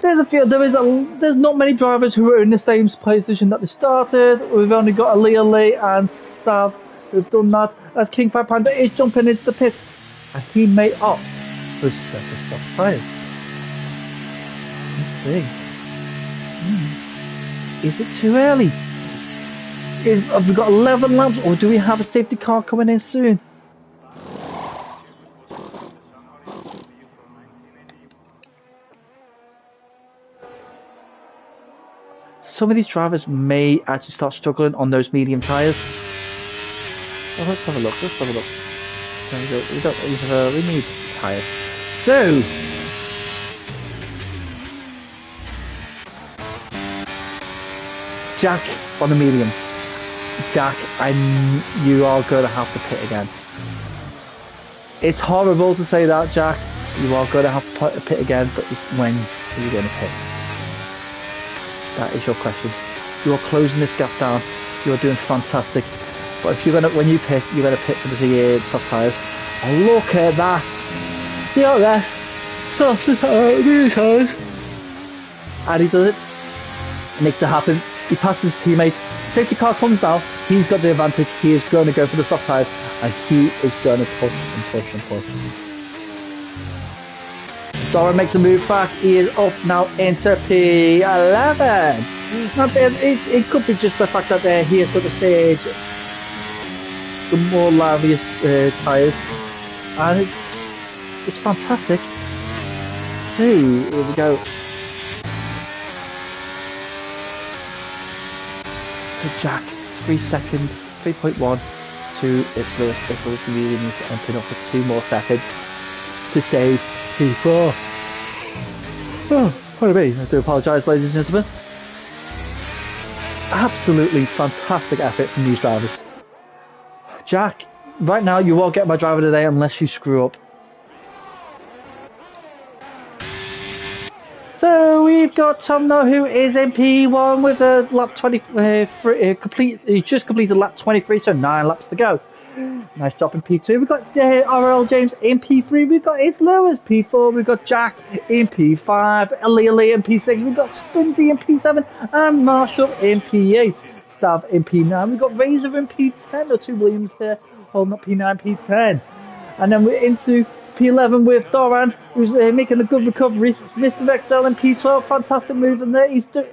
There's not many drivers who are in the same position that they started. We've only got Ali and Stav who've done that, as King 5 Panda is jumping into the pit, and he made up for stop tyres. Let's see. Is it too early? Have we got 11 laps, or do we have a safety car coming in soon? Some of these drivers may actually start struggling on those medium tyres. Oh, let's have a look. There we go. We need tyres. So, Jack on the mediums. Jack, you are going to have to pit again. It's horrible to say that, Jack. You are going to have to pit again, but when are you going to pit? That is your question. You are closing this gap down. You are doing fantastic. But if when you pit, you're gonna pit for the soft tyres. Oh, look at that! DRS, soft tyres, and he does it. Makes it happen. He passes his teammate. Safety car comes down. He's got the advantage. He is going to go for the soft tyres, and he is going to push and push and push. Dora makes a move back. He is up now into P11. It could be just the fact that he has got the stage. The more liveliest tyres, and it's fantastic. Hey, here we go. So Jack, 3 seconds, 3.1 to It's Lewis really needs to open up for 2 more seconds. to save P4. Oh, pardon me, I do apologise, ladies and gentlemen. Absolutely fantastic effort from these drivers. Jack, right now you won't get my driver today unless you screw up. So we've got Tom now, who is in P1 with a lap 23, he just completed lap 23, so 9 laps to go. Nice job in P2. We've got RL James in P3. We've got Ace Lewis P4. We've got Jack in P5. Lee in P6. We've got Stunty in P7. And Marshall in P8. Stav in P9. We've got Razor in P10. Or 2 Williams there holding up P9, P10. And then we're into P11 with Doran, who's making a good recovery. Mr. XL in P12, fantastic move in there.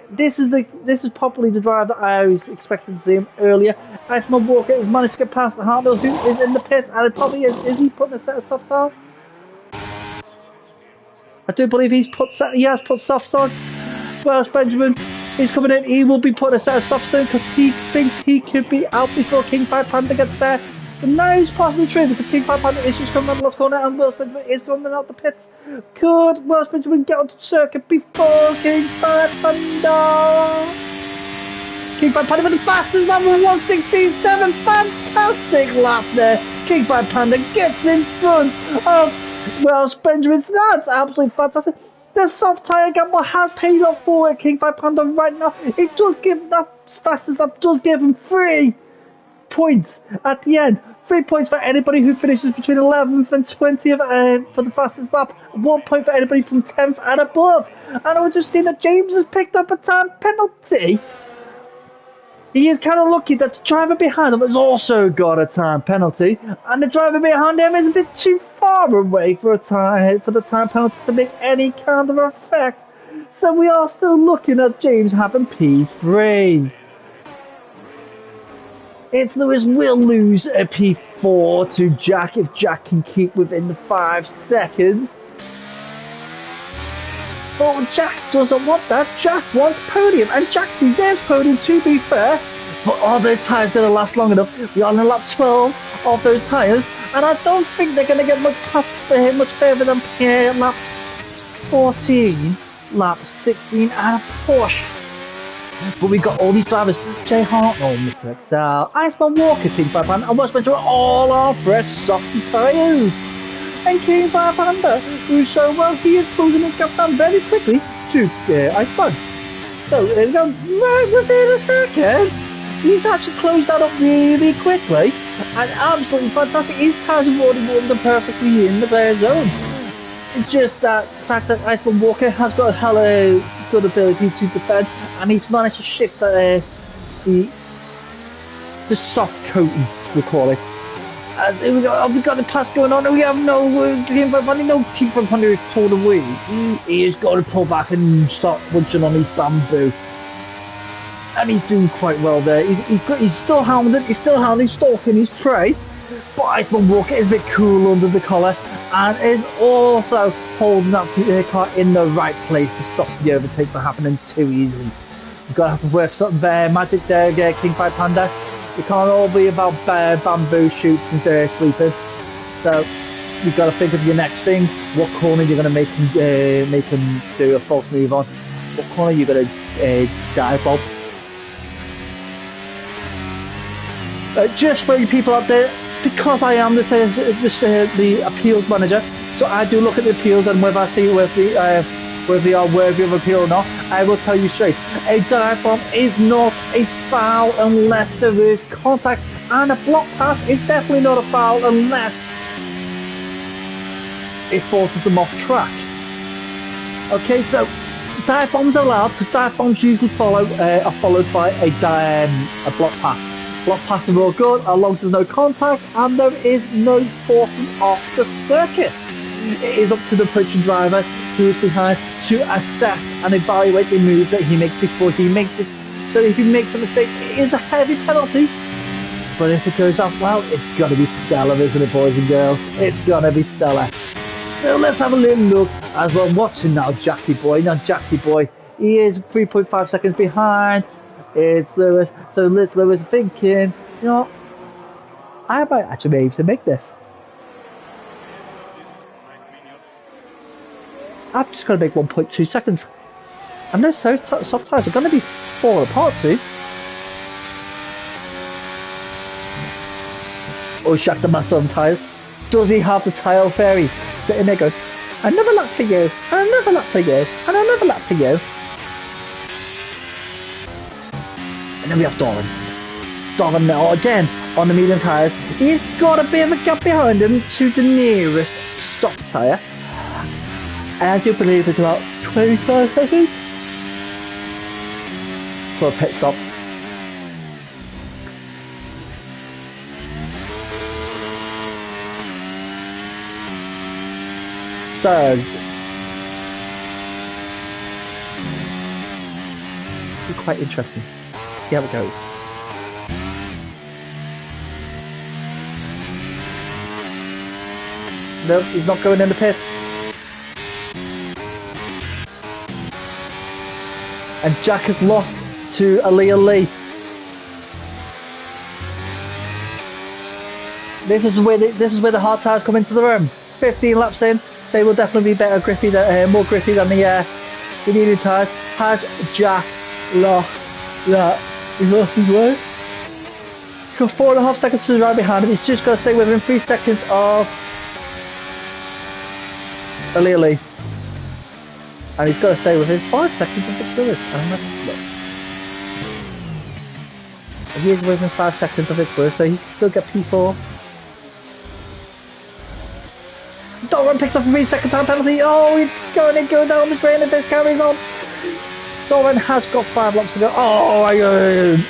This is probably the drive that I was expecting to see him earlier. Iceman Walker has managed to get past Hartnell, who is in the pit, and it probably is he putting a set of softs on? I do believe he has put softs on. Welsh Benjamin is coming in. He will be putting a set of softs in because he thinks he could be out before King 5 Panda gets there. And now it's possibly true because King 5 Panda is just coming out the last corner and Welsh Benjamin is coming out the pits. Could Welsh Benjamin get onto the circuit before King 5 Panda? King 5 Panda with the fastest lap of 1:16.7. Fantastic lap there. King 5 Panda gets in front of Welsh Benjamin. That's absolutely fantastic. The soft tyre gamble has paid off for King 5 Panda right now. It does give that fastest lap, does give him 3 points at the end. 3 points for anybody who finishes between 11th and 20th for the fastest lap. 1 point for anybody from 10th and above. And I was just seeing that James has picked up a time penalty. He is kind of lucky that the driver behind him has also got a time penalty, and the driver behind him is a bit too far away for the time penalty to make any kind of effect. So we are still looking at James having P3. It's Lewis will lose a P4 to Jack if Jack can keep within the 5 seconds. But Jack doesn't want that. Jack wants podium, and Jack deserves podium to be fair. But are those tyres going to last long enough? We are on lap 12 of those tyres, and I don't think they're going to get much further than lap 14, lap 16, and a push. But we got all these drivers: Jay Hartnell, Mr. XL, Iceman Walker, King 5 Panda, and Welsh Benjamin all on fresh softy tyres. And King 5 Panda, who's so well, he is closing his gap down very quickly to Iceman. So there we go, right within a second. He's actually closed that up really quickly, and absolutely fantastic. His tyres have already warmed up perfectly in the bare zone. It's just that fact that Iceman Walker has got a hell of good ability to defend, and he's managed to shift the soft coating, we call it. And we've got the pass going on, and we have no King 5 Panda, no King 5 Panda is pulled away. He has got to pull back and start punching on his bamboo. And he's doing quite well there. He's still hounding, he's stalking his prey. But Iceman Walker is a bit cool under the collar, and is also holding that car in the right place to stop the overtake from happening too easily. You've got to have to work something there, magic there, King 5 Panda. It can't all be about bamboo shoots and sleepers. So you've got to think of your next thing. What corner you're going to make him do a false move on? What corner you're going to dive bomb? Just for you people out there, because I am the appeals manager, so I do look at the appeals, and whether I see whether they are worthy of appeal or not, I will tell you straight. A dive bomb is not a foul unless there is contact, and a block pass is definitely not a foul unless it forces them off track. Okay, so dive bombs are allowed because dive bombs usually are followed by a block pass. Block passes are all good as long as there's no contact and there is no forcing off the circuit. It is up to the approaching driver who is behind to assess and evaluate the move that he makes before he makes it. So if he makes a mistake, it is a heavy penalty. But if it goes off, well, it's got to be stellar, isn't it, boys and girls? It's got to be stellar. So let's have a little look as we're watching now Jackie Boy. Now Jackie Boy, he is 3.5 seconds behind. It's Lewis. So Lewis thinking, you know, I might actually be able to make this. I've just got to make 1.2 seconds. And those soft tyres are going to be falling apart soon. Oh, Shaq the master on tyres. Does he have the tyre fairy sitting there going, another lap for you, and another lap for you, and another lap for you. And then we have Doran. Doran now again on the medium tyres. He's got a bit of a gap behind him to the nearest stock tyre. And I do believe it's about 25 seconds for a pit stop. So, it'll be quite interesting. See how it goes. No, he's not going in the pit. And Jack has lost to Aaliyah Lee. This is where the hard tyres come into the room. 15 laps in, they will definitely be better grippy, more grippy than the medium tyres. Has Jack lost that? He's lost his way. Got 4.5 seconds to the right behind him. He's just got to stay within 3 seconds of Aaliyah Lee. And he's got to stay within 5 seconds of Vic Willis. Look. He is within 5 seconds of Vic Willis, so he can still get P4. Doran picks up a 3-second time penalty. Oh, he's going down the drain, and this carries on. Doran has got 5 laps to go. Oh, Ian!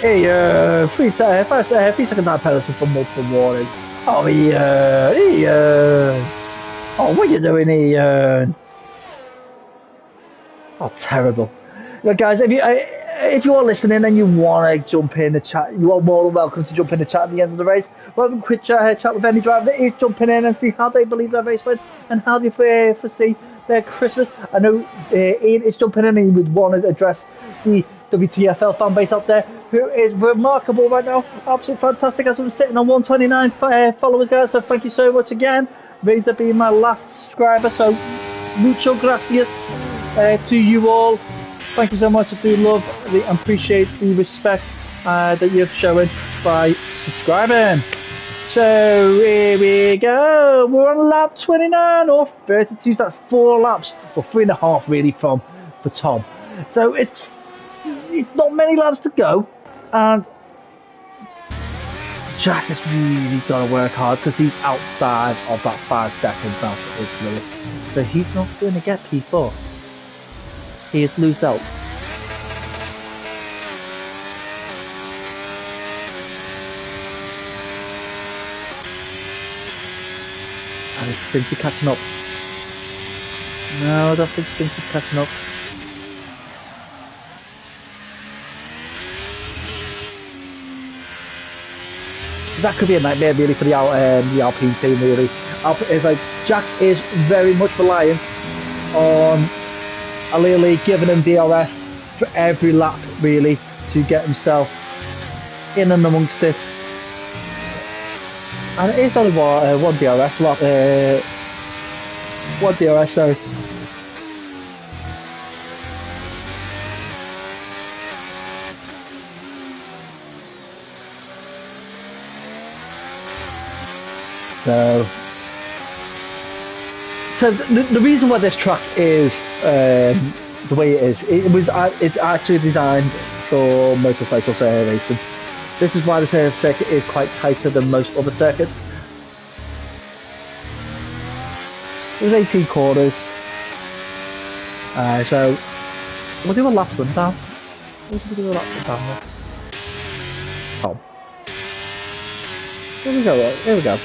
3-second time penalty for multiple warnings. Oh, Ian! Oh, what are you doing, Ian? Oh, terrible. Look, guys, if you are listening and you want to jump in the chat, you are more than welcome to jump in the chat at the end of the race. We'll have a quick chat with any driver that is jumping in and see how they believe their race went and how they foresee their Christmas. I know Ian is jumping in and he would want to address the WTFL fan base out there, who is remarkable right now. Absolutely fantastic, as I'm sitting on 129 followers, guys. So thank you so much again. Razor being my last subscriber, so mucho gracias to you all. Thank you so much. I do love and appreciate the respect that you've shown by subscribing. So here we go. We're on lap 29 or 32. So that's 4 laps, or 3.5 really for Tom. So it's not many laps to go, and Jack has really got to work hard because he's outside of that 5 seconds now for Vic Willis. So he's not going to get P4. He is loosed out. And it's Stinky catching up. No, I don't think Stinky's catching up. That could be a nightmare really for the Alpine team really. It's like Jack is very much reliant on Aaliyah Lee giving him DRS for every lap really to get himself in and amongst it. And it is only one DRS lap, one DRS, so So the reason why this track is the way it is, it's actually designed for motorcycle racing. This is why the circuit is quite tighter than most other circuits. There's 18 corners, so we'll do a lap rundown. We'll do a lap rundown. Oh, here we go. Here we go.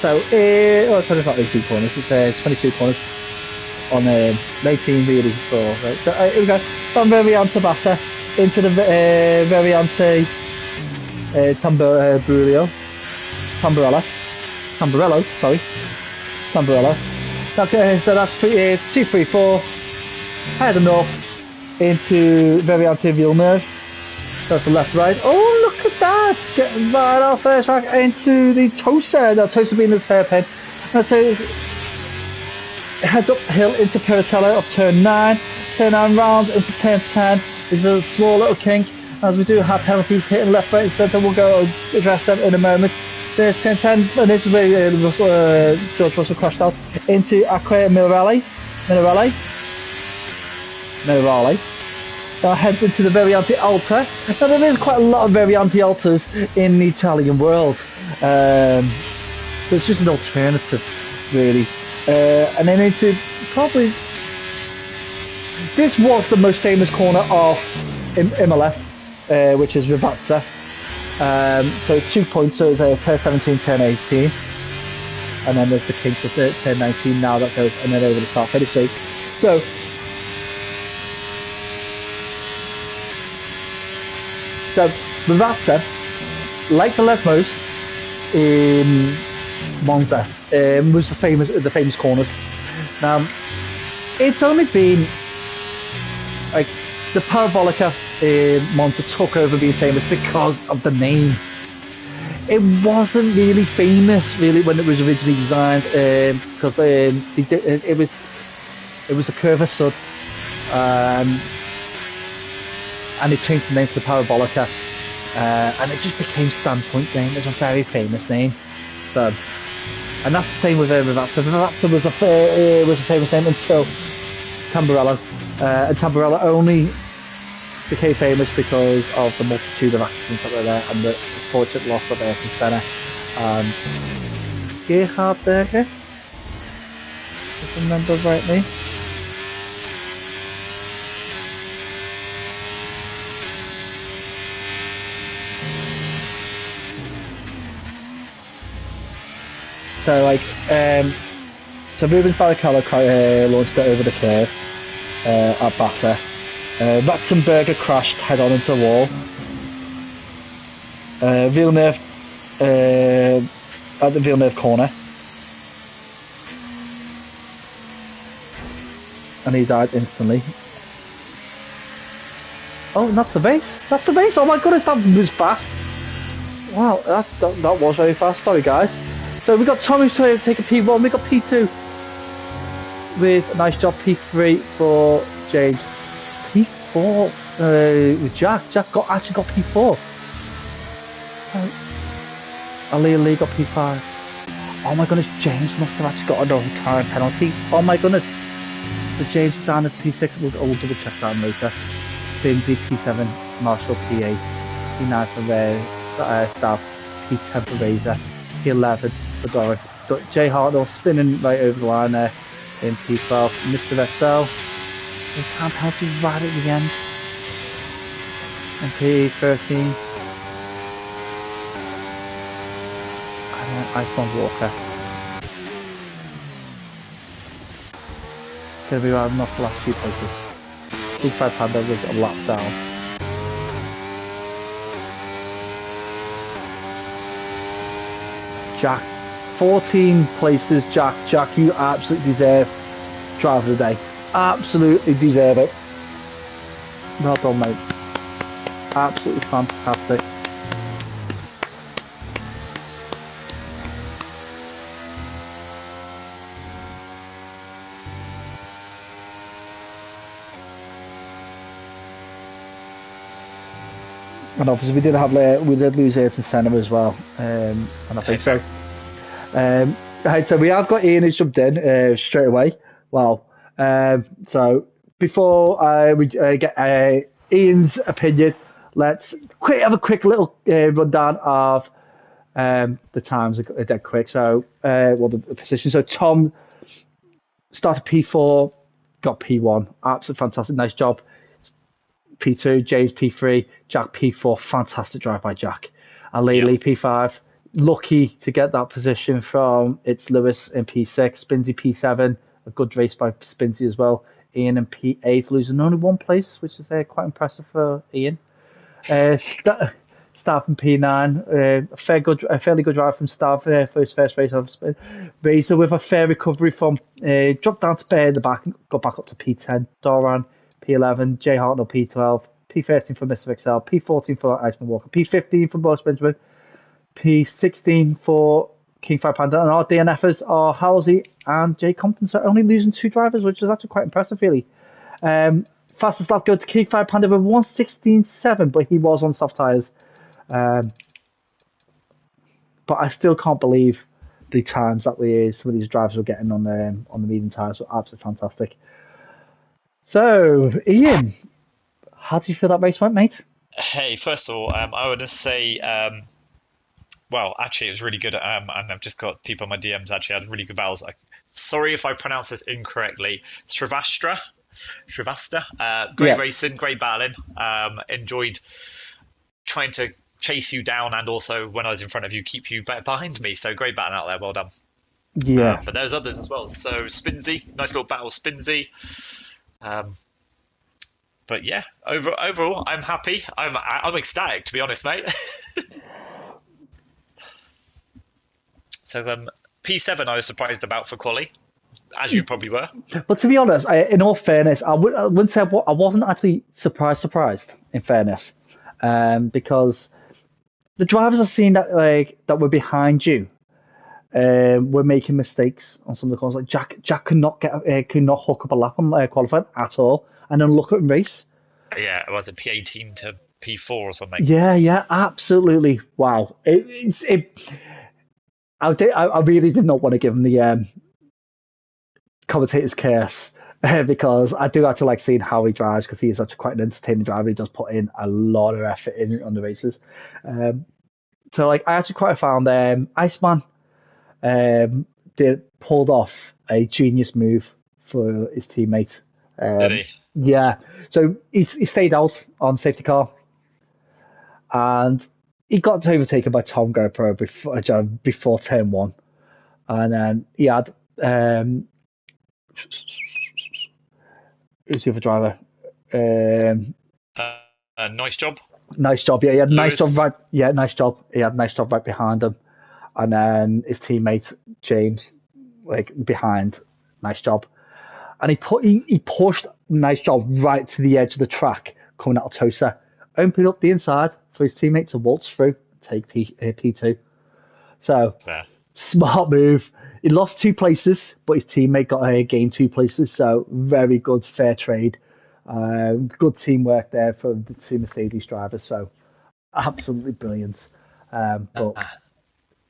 So, sorry, it's not 18 corners, it's 22 corners on 18 really for, right? So, here we go, from Variante Bassa into the Variante Tamburello, okay, so that's 234, heading up into Variante Villeneuve. That's the left, right. Oh, look at that! Getting right off first track into the Toaster. Now, Toaster being the hairpin. heads uphill into Piratello of turn 9. Turn 9 round into turn 10. There's a small little kink. As we do have penalties hitting left, right, and centre, we'll go address them in a moment. There's turn 10, and this is where George Russell crashed out into Acqua Minerale. That heads into the Variante Alta. Now there is quite a lot of Variante Altas in the Italian world. So it's just an alternative, really. And then into probably... This was the most famous corner of Imola, which is Rivazza. So 2 points, so it's turn 17, turn 18. And then there's the kinks of turn 19 now that goes, and then over the start finish. So Rivazza, like the Lesmos in Monza, was the famous corners. Now, it's only been like the Parabolica in Monza took over being famous because of the name. It wasn't really famous when it was originally designed because it was a Curva Sud, and it changed the name to the Parabolica, and it just became standpoint name. It's a very famous name. So, and that's the same with Rivazza. Rivazza was a famous name until Tamburello, and Tamburello only became famous because of the multitude of accidents that were there and the unfortunate loss of Ayrton Senna and Gerhard Berger, if I remember rightly. So so Rubens Barrichello launched it over the curve at Bassa. Ratzenberger crashed head-on into the wall. Villeneuve at the Villeneuve corner, and he died instantly. Oh, and that's the base. That's the base. Oh my goodness, that was fast. Wow, that was very fast. Sorry, guys. So we got Tommy to take a P1. We got P2 with a nice job. P3 for James. P4 with Jack. Jack actually got P4. Ali got P5. Oh my goodness, James must have actually got an overtime penalty. Oh my goodness. So James is down at P6. We'll double check that later. Binsey P7, Marshall P8, P9 for Stav, P10 for Razor, P11 for Doric. Jay Hartnell spinning right over the line there in P12. Mr. XL, time penalty right at the end. And P13. Iceland Walker. Gonna be riding off the last few places. Big 5 Panda was a lap down. Jack, 14 places, Jack. Jack, you absolutely deserve driver of the day. Absolutely deserve it. Well done, mate. Absolutely fantastic. And obviously we did lose Ayrton Senna as well, and I think so. Right, so we have got Ian who's jumped in straight away. Wow. So before we get Ian's opinion, let's have a quick little rundown of the times. Are dead quick. So the position. So Tom started P4, got P1. Absolutely fantastic, nice job. P2, James P3, Jack P4, fantastic drive by Jack. And Lee P5, lucky to get that position from it's Lewis in P6, Spinsy P7, a good race by Spinsy as well. Ian in P8, losing only one place, which is quite impressive for Ian. Stav in P9, a fairly good drive from Stav for his first race of Razor with a fair recovery from dropped down to Bear in the back and got back up to P10. Doran P11, Jay Hartnell P12, P13 for Mr. XL, P14 for Iceman Walker, P15 for Boris Benjamin, P16 for King Fire Panda, and our DNFers are Halsey and Jay Compton, so only losing 2 drivers, which is actually quite impressive, really. Fastest lap go to King Fire Panda with 1:16.7, but he was on soft tyres. But I still can't believe the times that some of these drivers were getting on the medium tyres were absolutely fantastic. So, Ian, how do you feel that race went, mate? Hey, first of all, I would just say, well, actually, it was really good. And I've just got people in my DMs actually had really good battles. Sorry if I pronounce this incorrectly. Shrivastra, great Yeah, racing, great battling. Enjoyed trying to chase you down, and also when I was in front of you, keep you behind me. So great battling out there. Well done. yeah. But there's others as well. So Spinsy, nice little battle, Spinsy. Um, but yeah, overall, I'm happy. I'm ecstatic, to be honest, mate. So P7, I was surprised about for quali, as you probably were. But to be honest, in all fairness, I wouldn't say I wasn't actually surprised. In fairness, because the drivers I've seen that were behind you were making mistakes on some of the corners. Like Jack could not hook up a lap on qualifying at all, and then look at race. Yeah, it was a P18 to P4 or something. Yeah, absolutely. Wow. I really did not want to give him the commentator's curse because I do actually like seeing how he drives because he is quite an entertaining driver. He does put in a lot of effort in on the races. So I actually quite found Iceman pulled off a genius move for his teammate. Did he? Yeah, so he stayed out on safety car, and he got overtaken by Tom GoPro before turn 1, and then he had who's the other driver? Nice job. Nice job. Yeah, he had a nice job Lewis. right. Yeah, nice job. He had a nice job right behind him, and then his teammate James, behind. Nice job. And he pushed nice job right to the edge of the track coming out of Tosa, opening up the inside for his teammate to waltz through and take P2. So Fair. smart move. He lost 2 places, but his teammate gained 2 places. So very good, fair trade. Good teamwork there for the 2 Mercedes drivers. So absolutely brilliant. But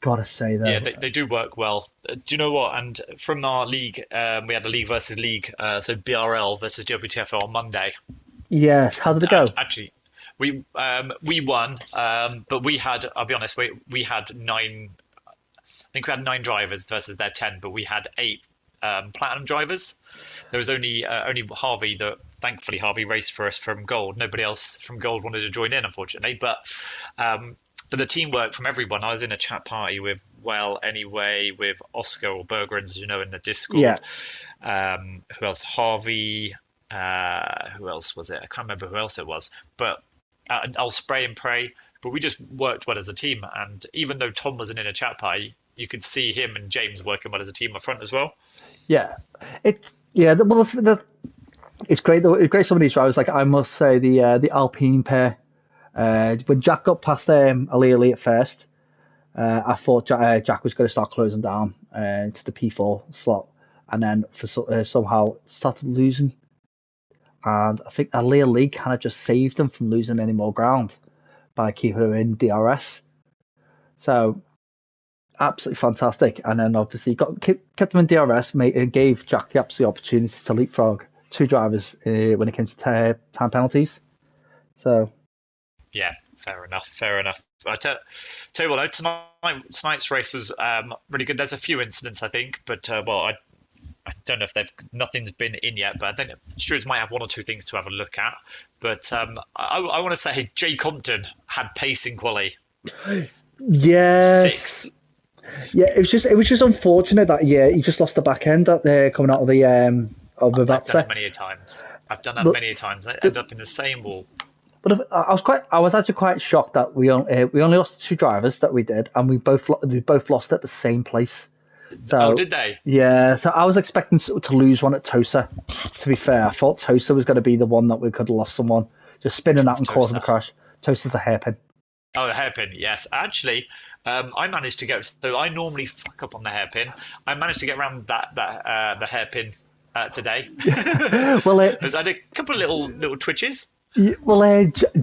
gotta say though, Yeah, they do work well. Do you know what? And from our league, we had a league versus league, so BRL versus WTFL on Monday. yes. How did it go? And actually, we won, but we had. I'll be honest, we had 9. I think we had 9 drivers versus their 10, but we had 8 platinum drivers. There was only Harvey that. Thankfully, Harvey raced for us from gold. Nobody else from gold wanted to join in, unfortunately. But the teamwork from everyone. I was in a chat party with anyway, with Oscar or Bergerins, as you know, in the Discord. Yeah. Who else? Harvey. Who else was it? I can't remember who else it was. But I'll spray and pray. But we just worked well as a team. And even though Tom wasn't in a chat party, you could see him and James working well as a team up front as well. Yeah. It's great though. It's great some of these drivers. Like I must say the Alpine pair. When Jack got past Ali at first, I thought Jack was going to start closing down to the P4 slot, and then somehow started losing. And I think Ali kind of just saved him from losing any more ground by keeping him in DRS. So absolutely fantastic. And then obviously kept him in DRS, and gave Jack the absolute opportunity to leapfrog 2 drivers when it came to time penalties. So. Yeah, fair enough. I tell you what, tonight's race was really good. There's a few incidents, I think, but I don't know if nothing's been in yet, but I think Stewards might have 1 or 2 things to have a look at. But I want to say Jay Compton had pace in quali. Yes. 6th. Yeah, it was just unfortunate that he just lost the back end coming out of the I've done it many a times. I end up in the same wall. But I was actually quite shocked that we only lost 2 drivers that we did, and we both lost at the same place. So, did they? Yeah, so I was expecting to lose one at Tosa. To be fair, I thought Tosa was going to be the one that we could have lost someone just spinning out and causing a crash. Tosa's the hairpin. Oh, the hairpin, yes. Actually, I managed to get. So I normally fuck up on the hairpin. I managed to get around the hairpin today. Well, I did a couple of little twitches.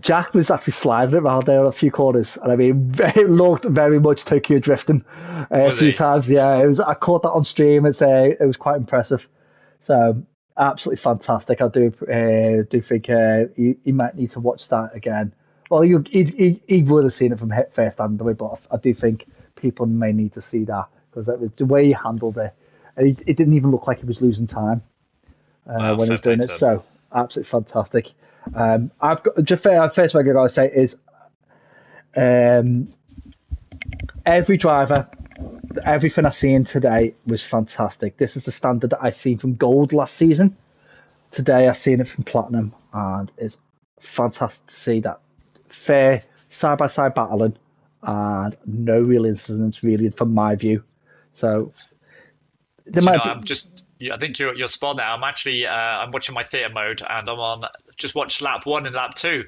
Jack was actually sliding it around there a few corners, and I mean, it looked very much Tokyo drifting a Was few he? times. Yeah, it was. I caught that on stream. It was quite impressive. So absolutely fantastic. I do think you might need to watch that again. Well, he would have seen it from first hand anyway, but I do think people may need to see that because it was the way he handled it. And it didn't even look like he was losing time Well, when he fair was play doing it. to him. So absolutely fantastic. I've got just first thing I gotta say is um, every driver, everything I've seen today was fantastic. This is the standard that I've seen from gold last season. Today I've seen it from platinum, and it's fantastic to see that fair side by side battling and no real incidents really from my view. So there Do you know, might be. I think you're spot on there. I'm actually I'm watching my theatre mode and I'm on just watched lap one and lap two.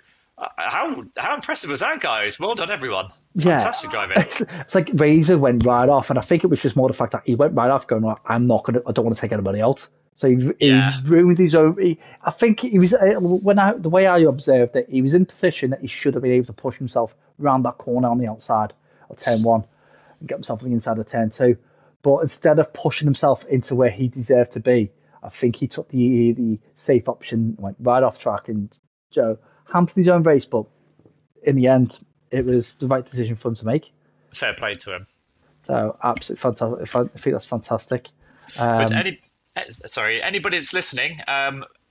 How impressive was that, guys? Well done, everyone. Yeah, Fantastic driving. it's like Razor went right off, and I think it was just more the fact that he went right off, going, "Well, I don't want to take anybody else." So he Yeah, ruined his own. I think he was the way I observed it, he was in position that he should have been able to push himself around that corner on the outside of turn one and get himself on the inside of turn two. But instead of pushing himself into where he deserved to be, I think he took the safe option, went right off track, and Joe hampered his own race. But in the end, it was the right decision for him to make. fair play to him. So absolutely fantastic. I think that's fantastic. But Um, sorry, anybody that's listening,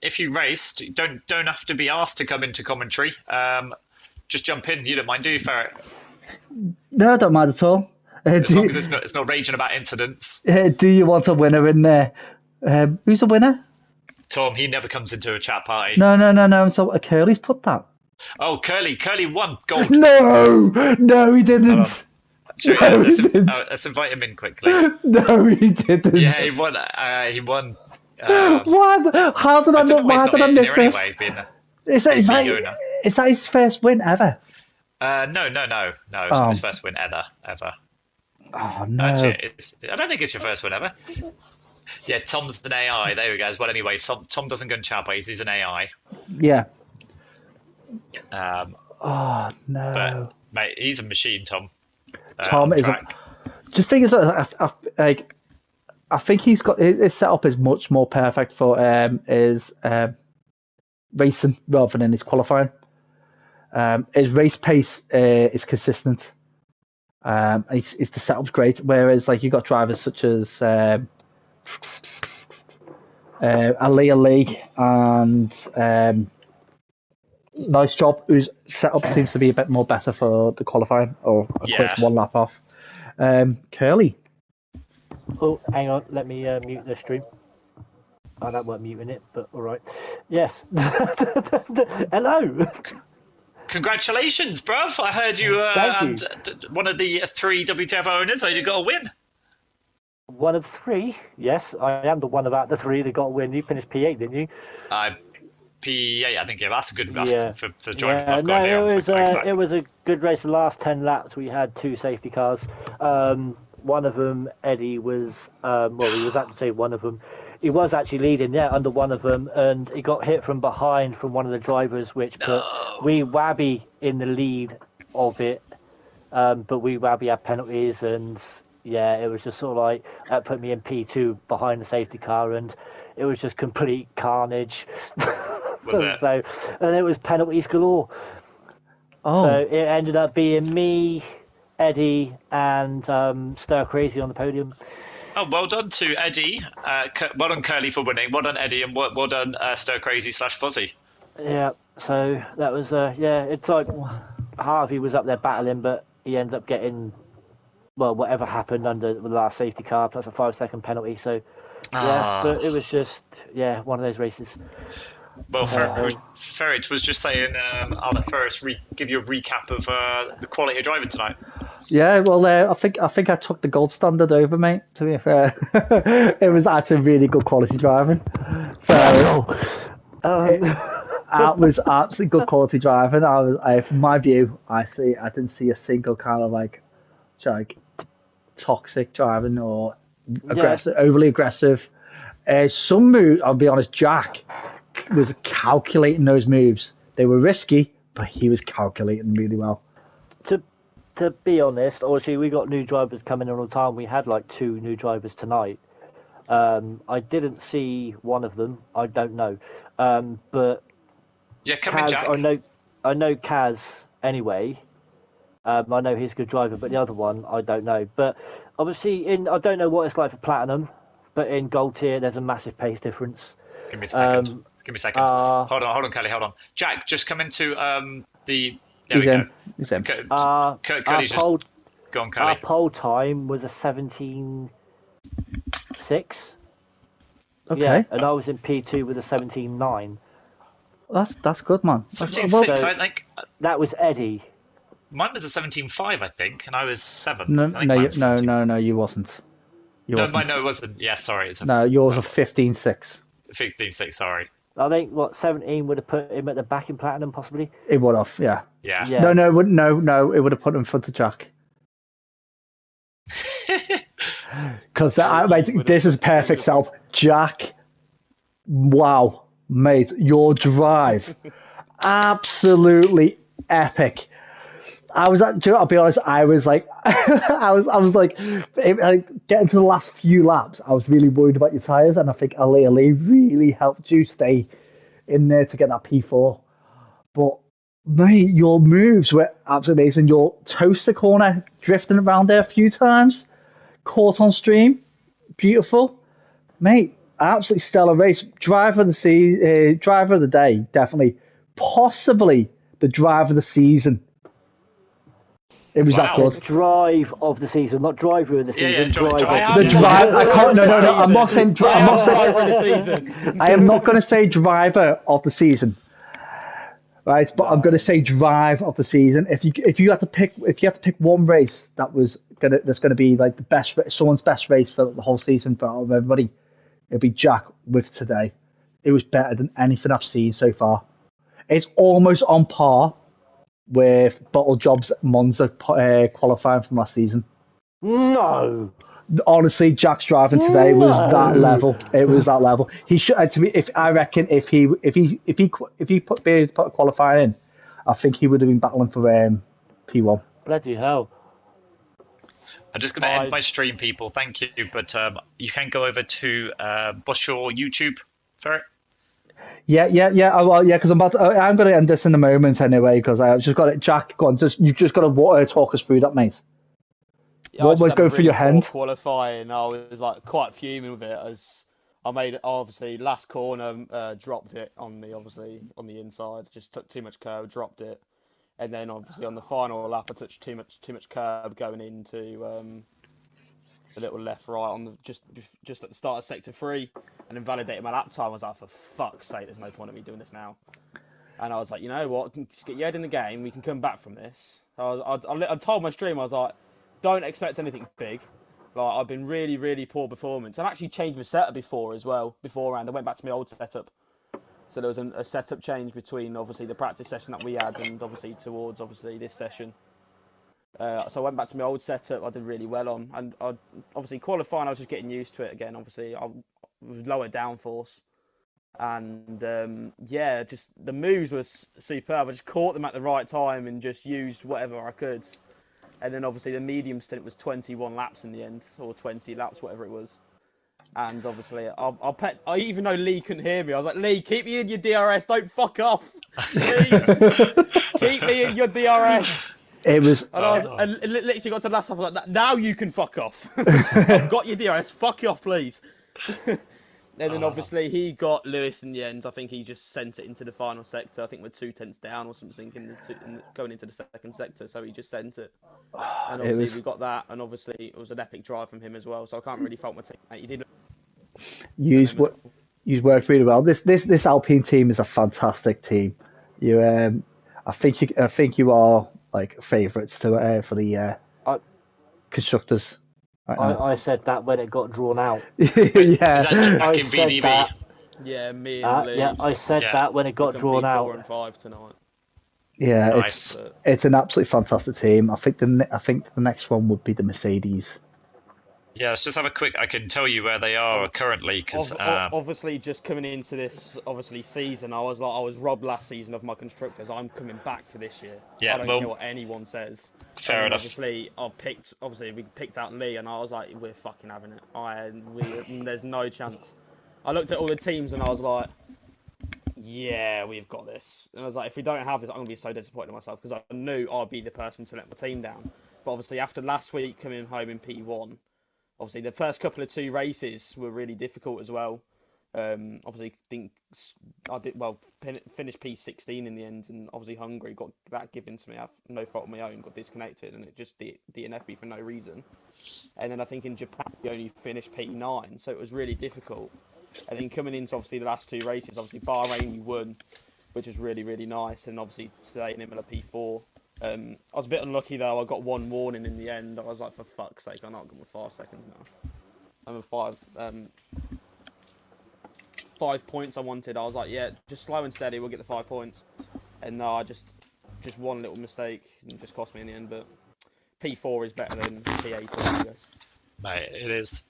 if you raced, don't have to be asked to come into commentary. Just jump in. You don't mind, do you, Ferret? no, I don't mind at all. As long as it's not raging about incidents. Do you want a winner in there? Who's the winner? Tom, he never comes into a chat party. No. So Curly's put that. Oh, Curly won gold. No, he didn't. No, he didn't. Let's invite him in quickly. No, he didn't. Yeah, he won. He won. What? How did I I don't know why he's Why not did I in miss here this? anyway. Being Is that his first win ever? No. It's not his first win ever. Oh no. Actually, I don't think it's your first win ever. Yeah, Tom's an AI. There we go. Well, anyway, Tom doesn't go in chat parties. He's an AI. Yeah. Oh no. But mate, he's a machine, Tom. Tom is. The thing is, I think he's got his setup is much more perfect for his racing rather than his qualifying. His race pace is consistent. His the setup's great. Whereas like you got drivers such as Aliyah Lee and Nice Job, whose setup seems to be a bit more better for the qualifying or a quick one lap off. Curly. Oh, hang on, let me mute the stream. Oh, that weren't muting it, but all right. Yes. Hello. Congratulations, bruv! I heard you one of the three WTF owners. You got a win. One of three? Yes, I am the one about the three that got a win. You finished P8, didn't you? P8, I think. Yeah, that's a good. For driving. Yeah, it was a good race. The last 10 laps, we had two safety cars. One of them, Eddie, was he was actually one of them. He was actually leading, under one of them, and he got hit from behind from one of the drivers, which put wee Wabby in the lead of it. But wee Wabby had penalties, and yeah, it was just sort of like that put me in P2 behind the safety car, and it was just complete carnage. Was it? So, and it was penalties galore. Oh. So it ended up being me, Eddie, and Stir Crazy on the podium. Oh, well done to Eddie. Well done, Curly, for winning. Well done, Eddie, and well done, Stir Crazy / Fuzzy. Yeah, so that was, it's like Harvey was up there battling, but he ended up getting, whatever happened under the last safety car, plus a 5-second penalty. So, but it was just, one of those races. Well, Ferret was just saying, I'll let Ferret give you a recap of the quality of driving tonight. Yeah, well, I think I took the gold standard over, mate. To be fair, it was actually really good quality driving. So, That was absolutely good quality driving. From my view, I didn't see a single kind of like toxic driving or aggressive, overly aggressive. Some moves, I'll be honest, Jack was calculating those moves. They were risky, but he was calculating really well. To be honest, obviously we got new drivers coming in all the time. We had like 2 new drivers tonight. I didn't see one of them. I don't know. But Yeah, come in, Kaz, Jack. I know Kaz anyway. I know he's a good driver, but the other one I don't know. But obviously, I don't know what it's like for platinum, but in gold tier there's a massive pace difference. Give me a second. Give me a second. Hold on, Kelly. Hold on. Jack, just come into the. There we go. He's in. Kelly's just. Go on, Kelly. Our pole time was a 17.6. Okay. Yeah, and I was in P2 with a 17.9. That's good, man. 17.6, I think. That was Eddie. Mine was a 17.5, I think, and I was 7. No, you wasn't. You No, wasn't. no, it wasn't. Yeah, sorry. No, yours was 15.6. 15.6, sorry. I think 17 would have put him at the back in platinum, possibly. It would have, yeah. Yeah. No, it wouldn't. No, it would have put him in front of Jack. Because this is perfect setup. Jack, wow, mate, your drive, absolutely epic. I'll be honest, I was like, I was like, getting to the last few laps, I was really worried about your tyres, and I think Ali really helped you stay in there to get that P4. But mate, your moves were absolutely amazing. Your toaster corner drifting around there a few times, caught on stream, beautiful, mate. Absolutely stellar race. Driver of the day, definitely, possibly the driver of the season. It was that good. Drive of the season, not driver of the season. Yeah, drive. I can't. No. I'm not saying. I am not going to say driver of the season. Right, but I'm going to say drive of the season. If you had to pick one race that's going to be like the best, someone's best race for the whole season for everybody, it'd be Jack with today. It was better than anything I've seen so far. It's almost on par with Bottle Jobs Monza qualifying from last season. No. Honestly, Jack's driving today was that level. It was that level. He should. I reckon if he put a qualifying in, I think he would have been battling for P1. Bloody hell! I'm just going to end my stream, people. Thank you, but you can go over to Bushore YouTube for it. Yeah. Because I'm going to end this in a moment anyway. Because I've just got it. Jack, go on. You've just got to talk us through that, mate. What was going through your hand? Qualifying, I was like quite fuming with it as I made obviously last corner, dropped it on the inside, just took too much curb, dropped it, and then obviously on the final lap I touched too much curb going into the little left right on the just at the start of sector 3, and invalidated my lap time. I was like, for fuck's sake, there's no point in me doing this now. And I was like, you know what, just get your head in the game. We can come back from this. I told my stream, I was like, don't expect anything big. Like, I've been really, really poor performance. I've actually changed my setup beforehand. I went back to my old setup. So there was a setup change between, obviously, the practice session that we had and, obviously, towards, this session. So I went back to my old setup. I did really well on. And, obviously, qualifying, I was just getting used to it again. Obviously, I was lower downforce. And, yeah, just the moves were superb. I just caught them at the right time and just used whatever I could. And then obviously the medium stint was 21 laps in the end, or 20 laps, whatever it was. And obviously, I even though Lee couldn't hear me, I was like, Lee, keep me in your DRS, don't fuck off, please, keep me in your DRS. It was. And I literally got to the last lap, I was like, now you can fuck off. I've got your DRS, fuck you off, please. And then obviously he got Lewis in the end. I think he just sent it into the final sector. I think we're 2 tenths down or something going into the second sector. So he just sent it. And obviously we got that. And obviously it was an epic drive from him as well. So I can't really fault my teammate. He did. You worked really well. This Alpine team is a fantastic team. I think you are like favourites to for the constructors. I said that when it got drawn out. Yeah. Is that Jack in VDV? Yeah, me and Lee. Yeah, I said Yeah. that when it got drawn P4 out. and 5 tonight. Yeah, Nice. it's an absolutely fantastic team. I think the next one would be the Mercedes. Yeah, let's just have a quick. I can tell you where they are currently because Obviously, just coming into this season, I was robbed last season of my constructors. I'm coming back for this year. yeah, I don't well, care what anyone says. And fair then enough. we picked out Lee, and I was like, we're fucking having it. There's no chance. I looked at all the teams, and I was like, yeah, we've got this. And I was like, if we don't have this, I'm gonna be so disappointed in myself because I knew I'd be the person to let my team down. But obviously, after last week coming home in P1. Obviously, the first couple of 2 races were really difficult as well. Obviously, think I did well. Finished P16 in the end, and obviously Hungary got that given to me. I've no fault of my own. Got disconnected, and it just DNF'd me for no reason. And then I think in Japan we only finished P9, so it was really difficult. And then coming into obviously the last 2 races, obviously Bahrain we won, which was really really nice, and obviously today in Imola P4. I was a bit unlucky though. I got 1 warning in the end. I was like, for fuck's sake, I'm not going with 5 seconds now. I'm with 5 points I wanted. I was like, yeah, just slow and steady. We'll get the 5 points. And no, I just one little mistake and just cost me in the end. But P4 is better than P18, I guess. Mate, it is.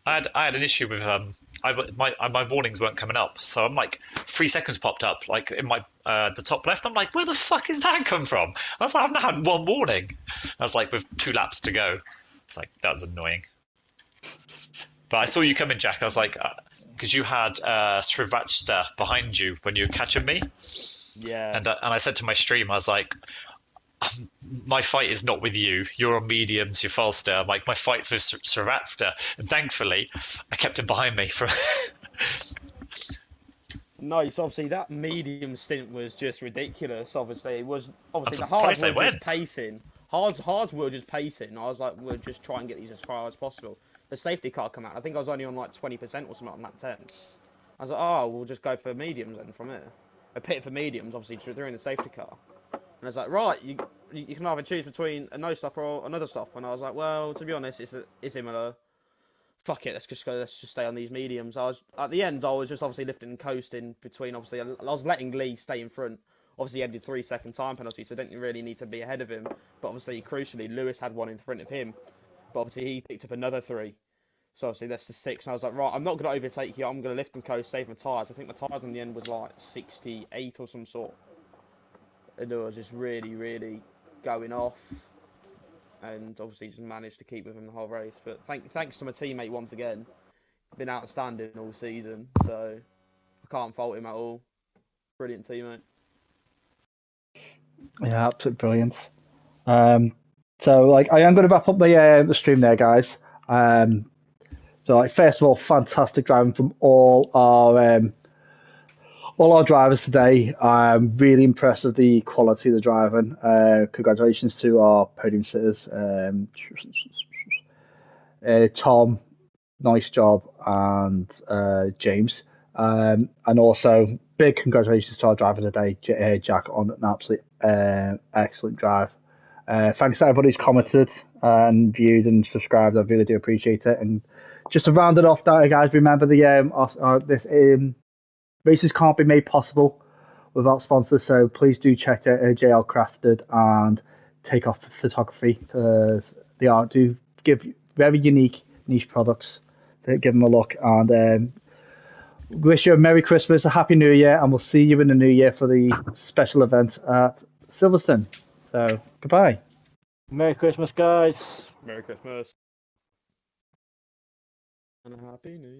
I had an issue with my warnings weren't coming up, so I'm like 3 seconds popped up like in my the top left. I'm like, where the fuck is that come from? I was like, I've now had 1 warning. I was like, with 2 laps to go. It's like that's annoying. But I saw you coming, Jack. I was like, because you had Srivatsta behind you when you were catching me, Yeah. and I said to my stream, I was like, my fight is not with you. You're on mediums. You're faster. I'm like, my fight's with Srivatsta, and thankfully, I kept him behind me for. Nice. Obviously, that medium stint was just ridiculous. Obviously, it was I'm the hards surprised they were just went. pacing. Hards were just pacing. I was like, we'll just try and get these as far as possible. The safety car come out. I think I was only on like 20% or something on lap 10. I was like, oh, we'll just go for mediums then from here. I picked for mediums, obviously, through in the safety car. And I was like, right, you can either choose between a no stop or another stop. And I was like, well, to be honest, it's Imola. Fuck it, let's just stay on these mediums. I was at the end, I was just obviously lifting and coasting between. Obviously, I was letting Lee stay in front. Obviously, he had the 3-second time penalty, so I didn't really need to be ahead of him. But obviously, crucially, Lewis had 1 in front of him. But obviously, he picked up another 3. So obviously, that's the 6. And I was like, right, I'm not going to overtake you. I'm going to lift and coast, save my tyres. I think my tyres in the end was like 68 or some sort. And I was just really, really going off. And obviously, just managed to keep with him the whole race. But thanks to my teammate once again. Been outstanding all season, so I can't fault him at all. Brilliant teammate. Yeah, absolutely brilliant. So like I am going to wrap up the stream there, guys. So like first of all, fantastic driving from all our drivers today. I'm really impressed with the quality of the driving. Congratulations to our podium sitters, Tom, nice job, and James. And also big congratulations to our driver today, Jack, on an absolutely excellent drive. Thanks to everybody who's commented and viewed and subscribed. I really do appreciate it. And just to round it off, guys, remember this races can't be made possible without sponsors. So please do check out JL Crafted and Take Off Photography because they do give very unique niche products. So give them a look and wish you a Merry Christmas, a Happy New Year, and we'll see you in the New Year for the special event at Silverstone. So goodbye. Merry Christmas, guys. Merry Christmas and a Happy New Year.